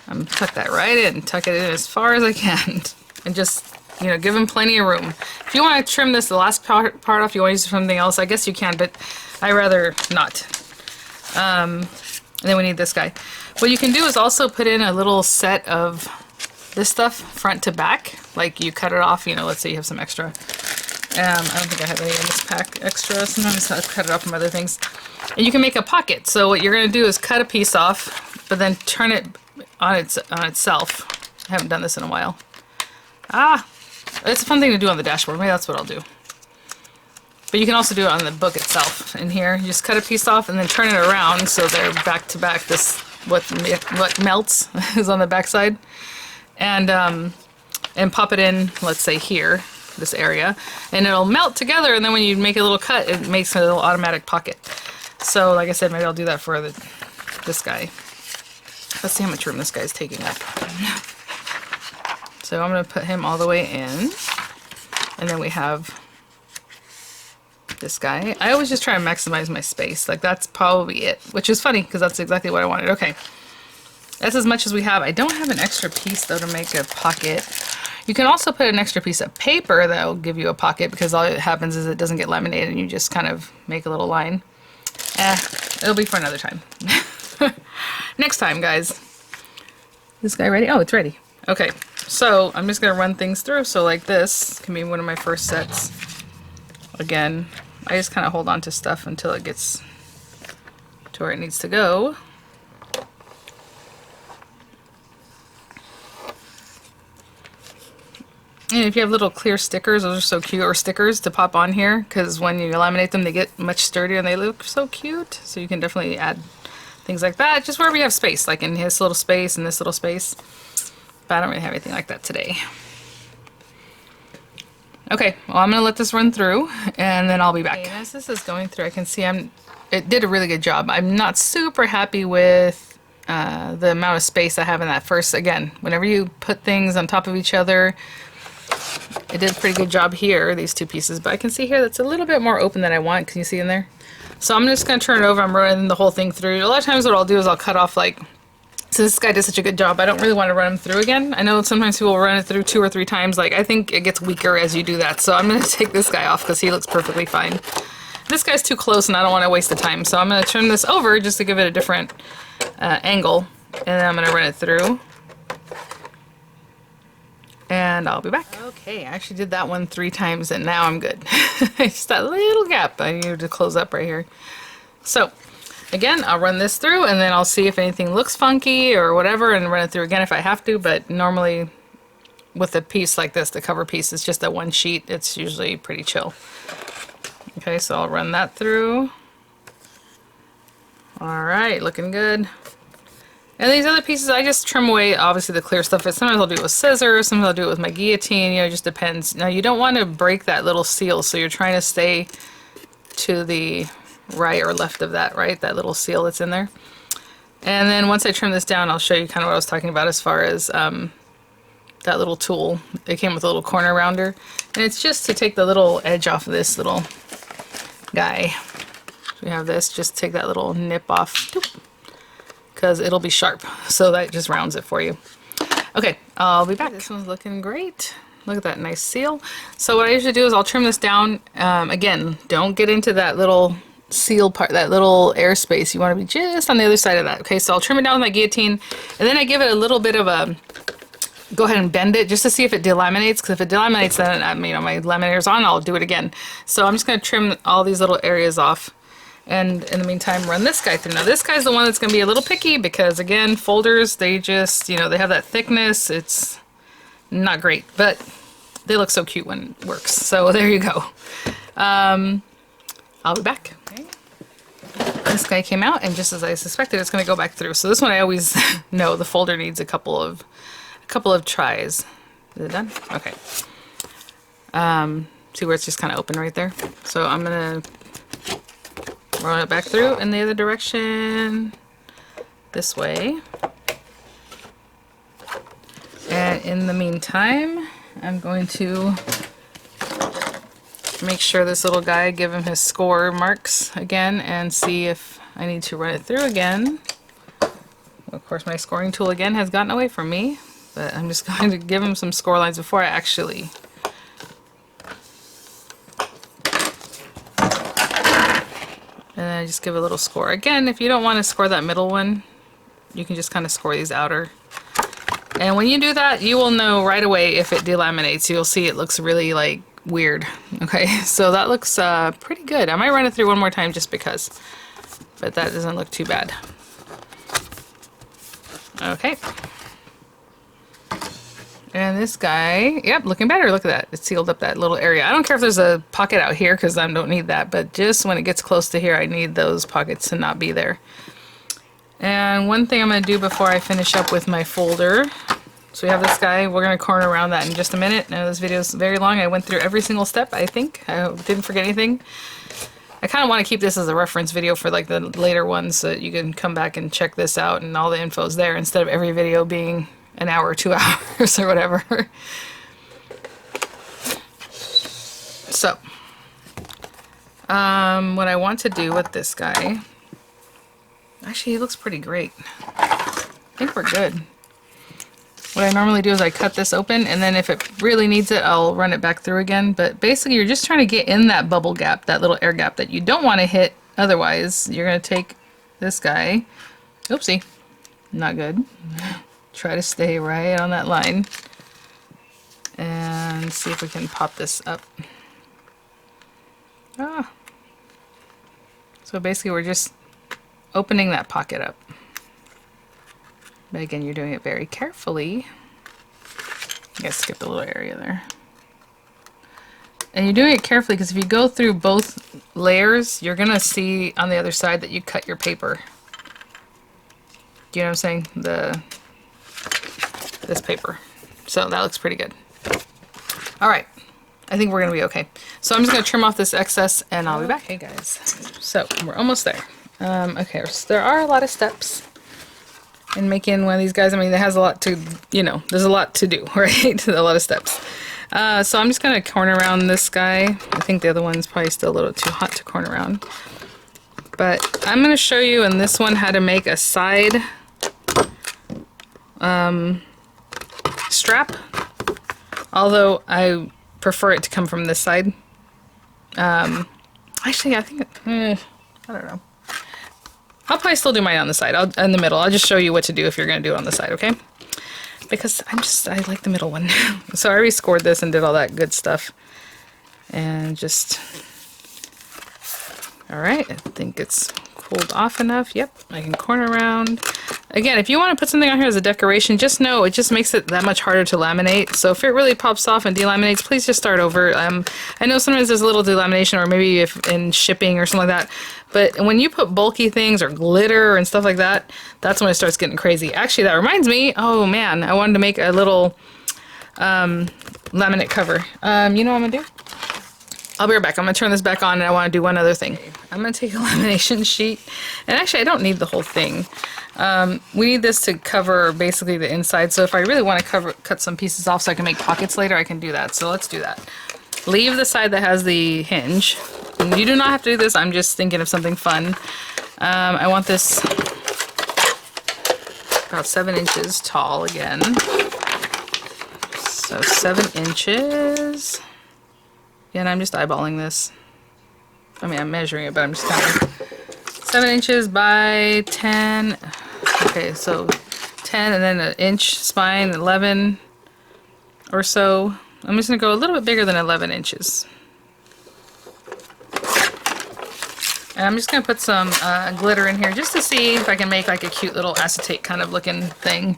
I'm tuck that right in, tuck it in as far as I can, and just, you know, give them plenty of room. If you want to trim this, the last part off, you want to use it for something else, I guess you can, but I rather not. And then we need this guy. What you can do is also put in a little set of this stuff front to back. Like you cut it off, you know, let's say you have some extra. I don't think I have any in this pack extra. Sometimes I cut it off from other things. And you can make a pocket. So what you're going to do is cut a piece off, but then turn it on itself. I haven't done this in a while. It's a fun thing to do on the dashboard. Maybe that's what I'll do. But you can also do it on the book itself. In here, you just cut a piece off and then turn it around so they're back to back. This what melts is on the back side, and pop it in. Let's say here, this area, and it'll melt together. And then when you make a little cut, it makes a little automatic pocket. So, like I said, maybe I'll do that for this guy. Let's see how much room this guy's taking up. So I'm going to put him all the way in, and then we have this guy. I always just try to maximize my space. Like that's probably it, which is funny because that's exactly what I wanted. Okay, that's as much as we have. I don't have an extra piece though to make a pocket. You can also put an extra piece of paper that will give you a pocket, because all that happens is it doesn't get laminated and you just kind of make a little line. It'll be for another time. Next time, guys. This guy ready? Oh, it's ready. Okay, so I'm just gonna run things through. So like this can be one of my first sets. Again, I just kind of hold on to stuff until it gets to where it needs to go. And if you have little clear stickers, those are so cute, or stickers to pop on here, because when you laminate them, they get much sturdier and they look so cute. So you can definitely add things like that, just wherever you have space, like in this little space and this little space. But I don't really have anything like that today. Okay, well, I'm going to let this run through, and then I'll be back. Okay, as this is going through, I can see it did a really good job. I'm not super happy with the amount of space I have in that first. Again, whenever you put things on top of each other, it did a pretty good job here, these two pieces. But I can see here that's a little bit more open than I want. Can you see in there? So I'm just going to turn it over. I'm running the whole thing through. A lot of times what I'll do is I'll cut off, like, since this guy did such a good job, I don't really want to run him through again. I know sometimes people will run it through 2 or 3 times. Like, I think it gets weaker as you do that. So I'm going to take this guy off because he looks perfectly fine. This guy's too close and I don't want to waste the time. So I'm going to turn this over just to give it a different angle. And then I'm going to run it through. And I'll be back. Okay, I actually did that one 3 times and now I'm good. Just that little gap I need to close up right here. So, again, I'll run this through and then I'll see if anything looks funky or whatever and run it through again if I have to, but normally with a piece like this, the cover piece is just that one sheet, it's usually pretty chill. Okay, so I'll run that through. Alright, looking good. And these other pieces, I just trim away, obviously, the clear stuff. Sometimes I'll do it with scissors, sometimes I'll do it with my guillotine, you know, it just depends. Now, you don't want to break that little seal, so you're trying to stay to the right or left of that, right? That little seal that's in there. And then once I trim this down, I'll show you kind of what I was talking about as far as that little tool. It came with a little corner rounder. And it's just to take the little edge off of this little guy. So we have this, just take that little nip off. Because it'll be sharp, so that just rounds it for you. Okay, I'll be back. This one's looking great. Look at that nice seal. So what I usually do is I'll trim this down. Again, don't get into that little seal part, that little airspace. You want to be just on the other side of that. Okay, so I'll trim it down with my guillotine, and then I give it a little bit of a, go ahead and bend it just to see if it delaminates, because if it delaminates, then you know, my laminator's on, I'll do it again. So I'm just going to trim all these little areas off. And in the meantime, run this guy through. Now this guy's the one that's going to be a little picky because, again, folders, they just, you know, they have that thickness. It's not great, but they look so cute when it works. So there you go. I'll be back. Okay. This guy came out, and just as I suspected, it's going to go back through. So this one I always know the folder needs a couple of tries. Is it done? Okay. See where it's just kind of open right there? So I'm going to run it back through in the other direction, this way. And in the meantime, I'm going to make sure this little guy, give him his score marks again, and see if I need to run it through again. Of course, my scoring tool again has gotten away from me, but I'm just going to give him some score lines before I actually... And then I just give a little score. Again, if you don't want to score that middle one, you can just kind of score these outer. And when you do that, you will know right away if it delaminates. You'll see it looks really like weird. Okay, so that looks pretty good. I might run it through one more time just because, but that doesn't look too bad. Okay. And this guy, yep, looking better. Look at that. It sealed up that little area. I don't care if there's a pocket out here because I don't need that, but just when it gets close to here, I need those pockets to not be there. And one thing I'm going to do before I finish up with my folder, so we have this guy, we're going to corner around that in just a minute. Now this video is very long. I went through every single step, I think. I didn't forget anything. I kind of want to keep this as a reference video for like the later ones so that you can come back and check this out and all the info's there instead of every video being an hour or 2 hours or whatever. So, what I want to do with this guy, actually he looks pretty great. I think we're good. What I normally do is I cut this open, and then if it really needs it, I'll run it back through again. But basically you're just trying to get in that bubble gap, that little air gap that you don't want to hit. Otherwise, you're going to take this guy, oopsie, not good. Try to stay right on that line and see if we can pop this up. Ah. So basically we're just opening that pocket up. But again, you're doing it very carefully. I guess skip the little area there. And you're doing it carefully because if you go through both layers, you're going to see on the other side that you cut your paper. Do you know what I'm saying? This paper. So that looks pretty good. Alright, I think we're gonna be okay. So I'm just gonna trim off this excess and I'll be back. Hey guys, so we're almost there. Okay, so there are a lot of steps in making one of these guys. I mean, it has a lot to, you know, there's a lot to do, right? A lot of steps. So I'm just gonna corner around this guy. I think the other one's probably still a little too hot to corner around. But I'm gonna show you in this one how to make a side strap, although I prefer it to come from this side. Actually, I think I don't know. I'll probably still do mine on the side. In the middle. I'll just show you what to do if you're going to do it on the side, okay? Because I like the middle one. So I already scored this and did all that good stuff. And just... Alright, I think it's cooled off enough. Yep, I can corner around. Again, if you want to put something on here as a decoration, just know it just makes it that much harder to laminate. So if it really pops off and delaminates, please just start over. I know sometimes there's a little delamination, or maybe if in shipping or something like that. But when you put bulky things or glitter and stuff like that, that's when it starts getting crazy. Actually, that reminds me, oh man, I wanted to make a little laminate cover. You know what I'm going to do? I'll be right back. I'm going to turn this back on and I want to do one other thing. I'm going to take a lamination sheet. And actually, I don't need the whole thing. We need this to cover basically the inside. So if I really want to cut some pieces off so I can make pockets later, I can do that. So let's do that. Leave the side that has the hinge. And you do not have to do this. I'm just thinking of something fun. I want this about 7 inches tall again. So 7 inches. Yeah, and I'm just eyeballing this. I mean, I'm measuring it, but I'm just kind of 7 inches by 10. Okay, so 10 and then an inch spine, 11 or so. I'm just going to go a little bit bigger than 11 inches. And I'm just going to put some glitter in here just to see if I can make like a cute little acetate kind of looking thing.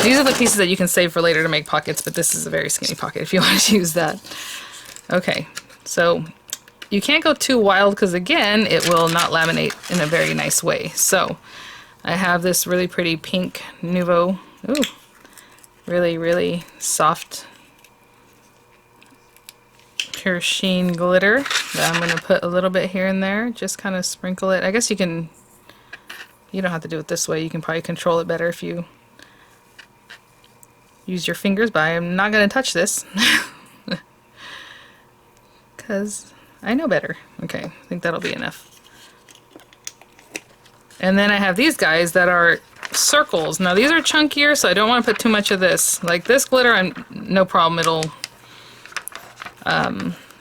These are the pieces that you can save for later to make pockets, but this is a very skinny pocket if you want to use that. Okay, so you can't go too wild because again, it will not laminate in a very nice way. So I have this really pretty pink Nouveau, ooh, really, really soft pure sheen glitter that I'm going to put a little bit here and there, just kind of sprinkle it. I guess you don't have to do it this way. You can probably control it better if you use your fingers, but I'm not going to touch this because I know better. Okay, I think that'll be enough. And then I have these guys that are circles. Now these are chunkier, so I don't want to put too much of this. Like this glitter, no problem, it'll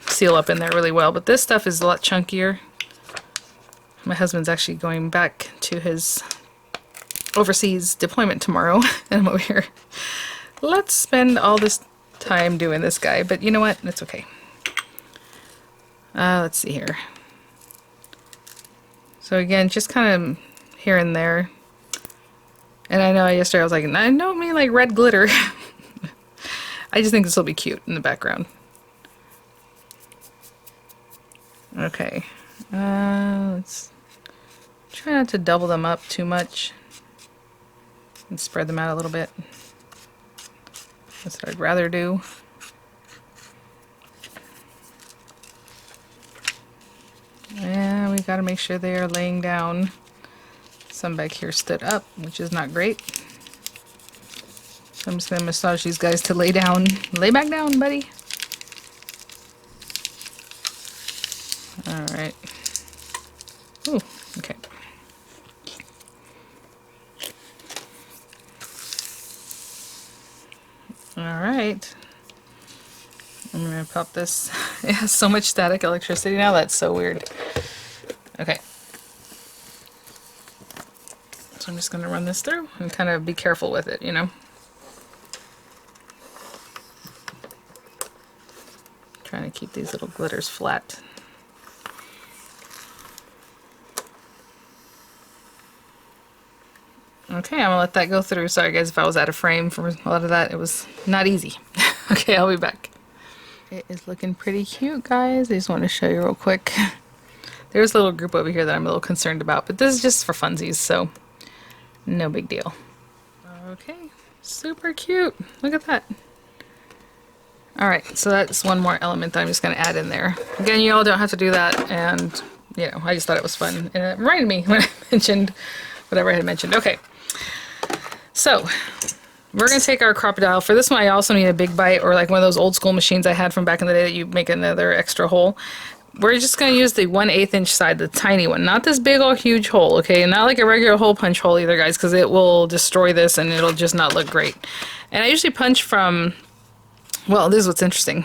seal up in there really well. But this stuff is a lot chunkier. My husband's actually going back to his overseas deployment tomorrow, and I'm over here. Let's spend all this time doing this guy, but you know what? That's okay. Let's see here. So again, just kind of here and there. And I know yesterday I was like, I don't mean like red glitter. I just think this will be cute in the background. Okay. Let's try not to double them up too much. And spread them out a little bit. That's what I'd rather do. And we got to make sure they are laying down. Some back here stood up, which is not great. So I'm just going to massage these guys to lay down. Lay back down, buddy. Alright. Ooh, okay. Alright. I'm going to pop this. It has so much static electricity now, that's so weird. Okay. So I'm just going to run this through and kind of be careful with it, you know. Trying to keep these little glitters flat. Okay, I'm gonna let that go through. Sorry guys if I was out of frame for a lot of that. It was not easy. Okay, I'll be back. It is looking pretty cute, guys. I just want to show you real quick. There's a little group over here that I'm a little concerned about, but this is just for funsies, so no big deal. Okay, super cute. Look at that. Alright, so that's one more element that I'm just going to add in there. Again, you all don't have to do that, and, you know, I just thought it was fun. And it reminded me when I mentioned whatever I had mentioned. Okay, so we're going to take our crocodile. For this one, I also need a big bite, or like one of those old school machines I had from back in the day that you make another extra hole. We're just going to use the 1/8 inch side, the tiny one, not this big old huge hole, okay? Not like a regular hole punch hole either, guys, because it will destroy this and it'll just not look great. And I usually punch from, well, this is what's interesting.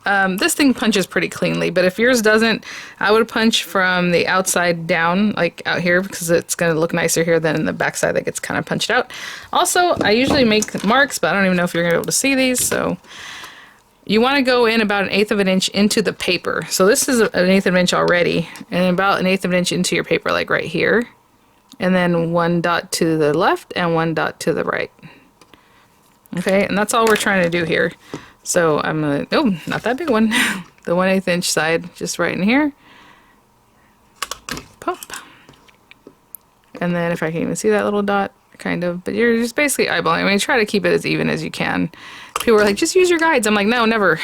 This thing punches pretty cleanly, but if yours doesn't, I would punch from the outside down, like out here, because it's going to look nicer here than in the backside that gets kind of punched out. Also, I usually make marks, but I don't even know if you're going to be able to see these, so you want to go in about 1/8 of an inch into the paper. So this is 1/8 of an inch already, and about 1/8 of an inch into your paper, like right here. And then 1 dot to the left and 1 dot to the right. Okay, and that's all we're trying to do here. So I'm gonna, oh, not that big one. The 1/8 inch side, just right in here. Pop. And then if I can even see that little dot, kind of, but you're just basically eyeballing. I mean, try to keep it as even as you can. People are like, just use your guides. I'm like, no, never.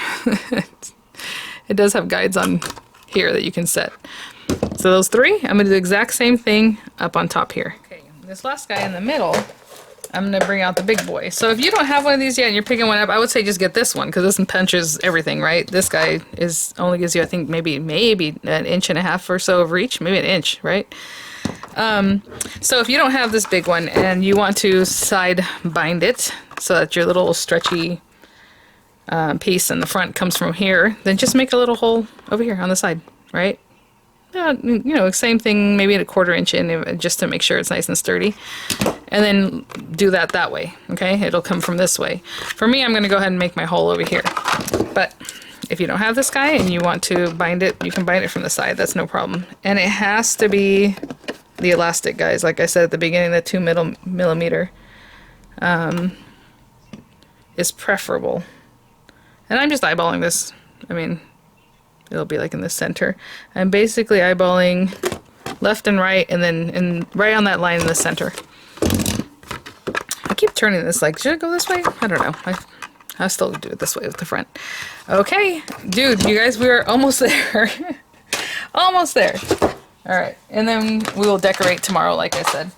It does have guides on here that you can set. So those three, I'm gonna do the exact same thing up on top here. Okay, this last guy in the middle, I'm going to bring out the big boy. So if you don't have one of these yet and you're picking one up, I would say just get this one, because this one punches everything, right? This guy only gives you, I think, maybe 1.5 inches or so of reach, maybe 1 inch, right? So if you don't have this big one and you want to side bind it so that your little stretchy piece in the front comes from here, then just make a little hole over here on the side, right? You know, same thing, maybe 1/4 inch in, just to make sure it's nice and sturdy. And then do that way, okay? It'll come from this way. For me, I'm going to go ahead and make my hole over here. But if you don't have this guy and you want to bind it, you can bind it from the side. That's no problem. And it has to be the elastic, guys. Like I said at the beginning, the 2 millimeter is preferable. And I'm just eyeballing this. I mean, it'll be like in the center. I'm basically eyeballing left and right, and then right on that line in the center. I keep turning this, like, should it go this way? I don't know. I'll still do it this way with the front. Okay, dude, you guys, we are almost there. Almost there. All right, and then we will decorate tomorrow, like I said.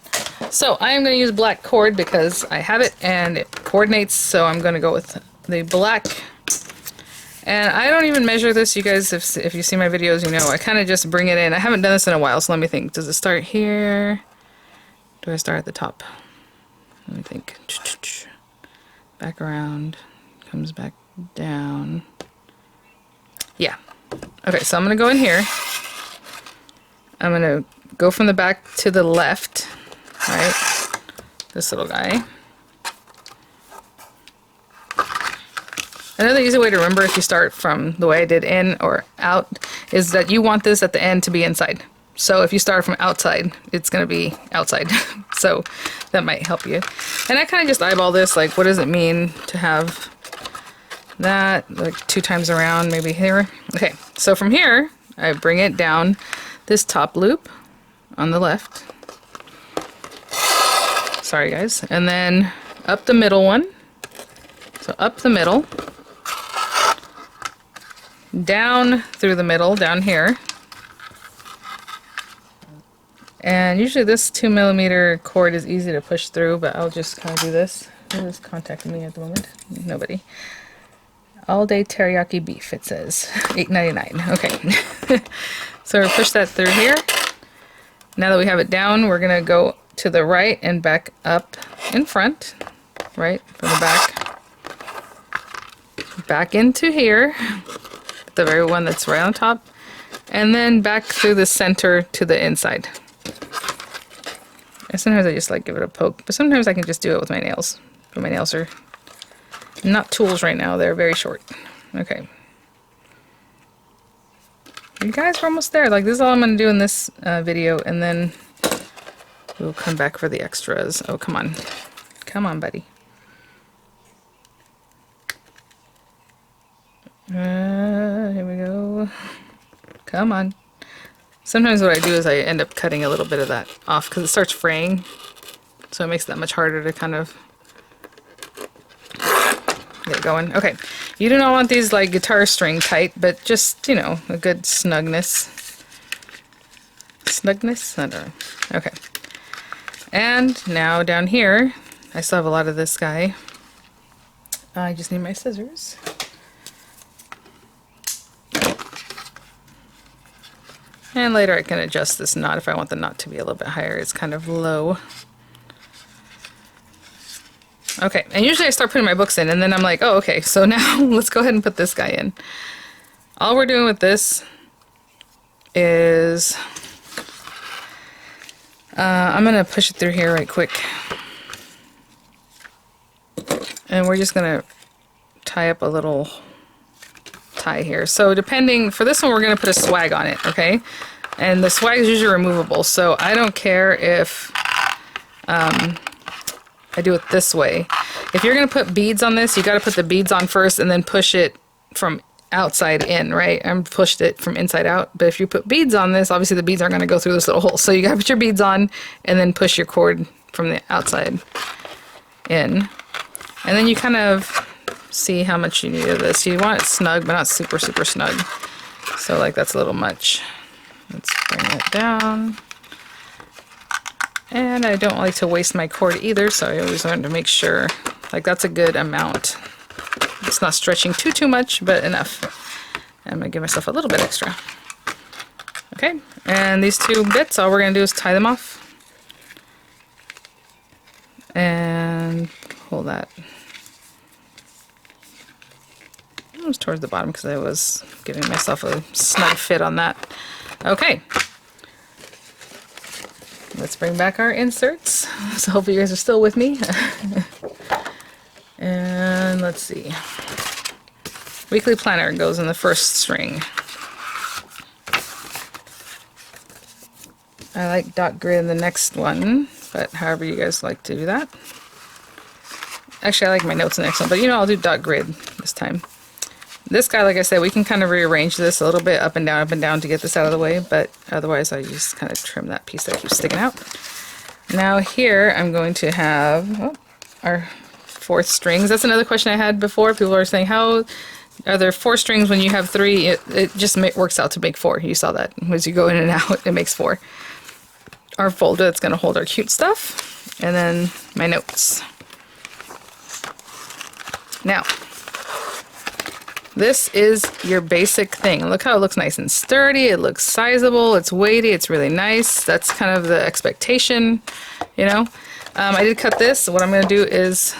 So I am going to use black cord because I have it and it coordinates, so I'm going to go with the black. And I don't even measure this. You guys, if you see my videos, you know I kind of just bring it in. I haven't done this in a while, so let me think. Does it start here? Do I start at the top? Let me think. Back around, comes back down. Yeah. Okay, so I'm gonna go in here. I'm gonna go from the back to the left, right? This little guy. Another easy way to remember if you start from the way I did in or out is that you want this at the end to be inside. So if you start from outside, it's going to be outside. So that might help you. And I kind of just eyeball this, like what does it mean to have that, like 2 times around, maybe here. Okay, so from here, I bring it down this top loop on the left. Sorry guys. And then up the middle one. So up the middle. Down through the middle, down here. And usually this 2mm cord is easy to push through, but I'll just kind of do this. Who's contacting me at the moment? Nobody. All day teriyaki beef, it says. $8.99. Okay. So we'll push that through here. Now that we have it down, we're going to go to the right and back up in front. Right? From the back. Back into here. The very one that's right on top, and then back through the center to the inside. And sometimes I just like give it a poke, but sometimes I can just do it with my nails. But my nails are not tools right now, they're very short. Okay. You guys, we're almost there. Like this is all I'm going to do in this video, and then we'll come back for the extras. Oh, come on. Come on, buddy. Here we go. Come on. Sometimes what I do is I end up cutting a little bit of that off because it starts fraying. So it makes it that much harder to kind of get going. Okay. You do not want these like guitar string tight, but just, you know, a good snugness. Snugness? I don't know. Okay. And now down here, I still have a lot of this guy. I just need my scissors. And later I can adjust this knot if I want the knot to be a little bit higher. It's kind of low. Okay, and usually I start putting my books in and then I'm like, oh, okay, so now let's go ahead and put this guy in. All we're doing with this is I'm gonna push it through here right quick. And we're just gonna tie up a little tie here. So depending, for this one we're going to put a swag on it, okay? And the swag is usually removable, so I don't care if I do it this way. If you're going to put beads on this, you got to put the beads on first and then push it from outside in, right? I pushed it from inside out, but if you put beads on this, obviously the beads aren't going to go through this little hole. So you got to put your beads on and then push your cord from the outside in. And then you kind of see how much you need of this. You want it snug, but not super, super snug. So like that's a little much. Let's bring it down. And I don't like to waste my cord either, so I always want to make sure, like that's a good amount. It's not stretching too much, but enough. I'm gonna give myself a little bit extra. Okay, and these 2 bits, all we're gonna do is tie them off. And hold that. It was towards the bottom because I was giving myself a snug fit on that. Okay. Let's bring back our inserts. So hopefully you guys are still with me. And let's see. Weekly planner goes in the first string. I like dot grid in the next one, but however you guys like to do that. Actually, I like my notes in the next one, but you know, I'll do dot grid this time. This guy, like I said, we can kind of rearrange this a little bit up and down to get this out of the way, but otherwise I just kind of trim that piece that keeps sticking out. Now here I'm going to have our 4th strings. That's another question I had before. People are saying, how are there 4 strings when you have 3? It just works out to make 4. You saw that. As you go in and out, it makes 4. Our folder that's going to hold our cute stuff, and then my notes. Now, this is your basic thing. Look how it looks nice and sturdy. It looks sizable. It's weighty. It's really nice. That's kind of the expectation, you know. I did cut this. What I'm going to do is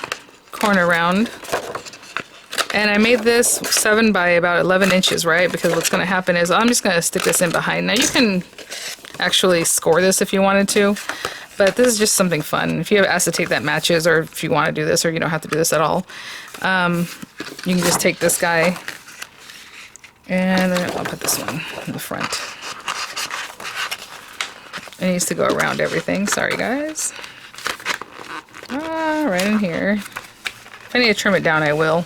corner round. And I made this 7 by about 11 inches, right? Because what's going to happen is I'm just going to stick this in behind. Now you can actually score this if you wanted to, but this is just something fun. If you have acetate that matches, or if you want to do this, or you don't have to do this at all, you can just take this guy, and then I'll put this one in the front. It needs to go around everything. Sorry, guys. Right in here. If I need to trim it down, I will.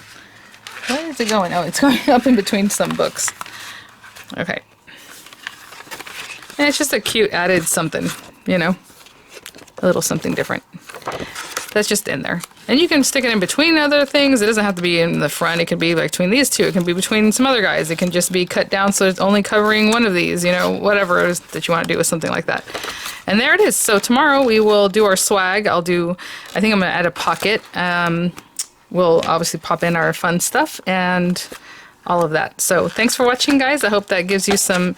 Where is it going? Oh, it's going up in between some books. Okay. And it's just a cute added something, you know, a little something different. That's just in there. And you can stick it in between other things. It doesn't have to be in the front. It can be like between these two. It can be between some other guys. It can just be cut down so it's only covering one of these, you know, whatever it is that you want to do with something like that. And there it is. So tomorrow we will do our swag. I think I'm going to add a pocket. We'll obviously pop in our fun stuff and all of that. So thanks for watching, guys. I hope that gives you some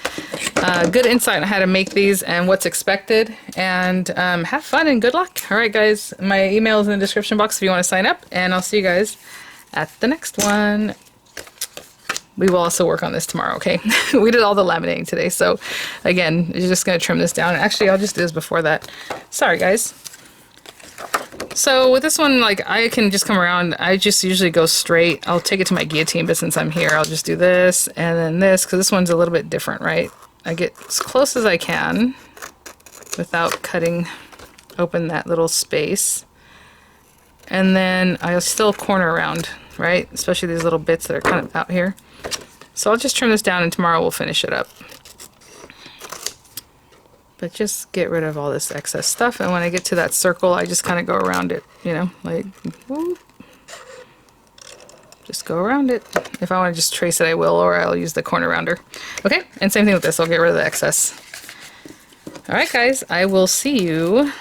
good insight on how to make these and what's expected. And have fun and good luck. All right, guys. My email is in the description box if you want to sign up. And I'll see you guys at the next one. We will also work on this tomorrow, okay? We did all the laminating today. So again, you're just going to trim this down. Actually, I'll just do this before that. Sorry, guys. So with this one, like, I can just come around. I just usually go straight. I'll take it to my guillotine, but since I'm here, I'll just do this and then this, because this one's a little bit different, right? I get as close as I can without cutting open that little space. And then I'll still corner around, right? Especially these little bits that are kind of out here. So I'll just trim this down and tomorrow we'll finish it up. But just get rid of all this excess stuff, and when I get to that circle, I just kind of go around it, you know, like, whoop. Just go around it. If I want to just trace it, I will, or I'll use the corner rounder. Okay, and same thing with this, I'll get rid of the excess. Alright guys, I will see you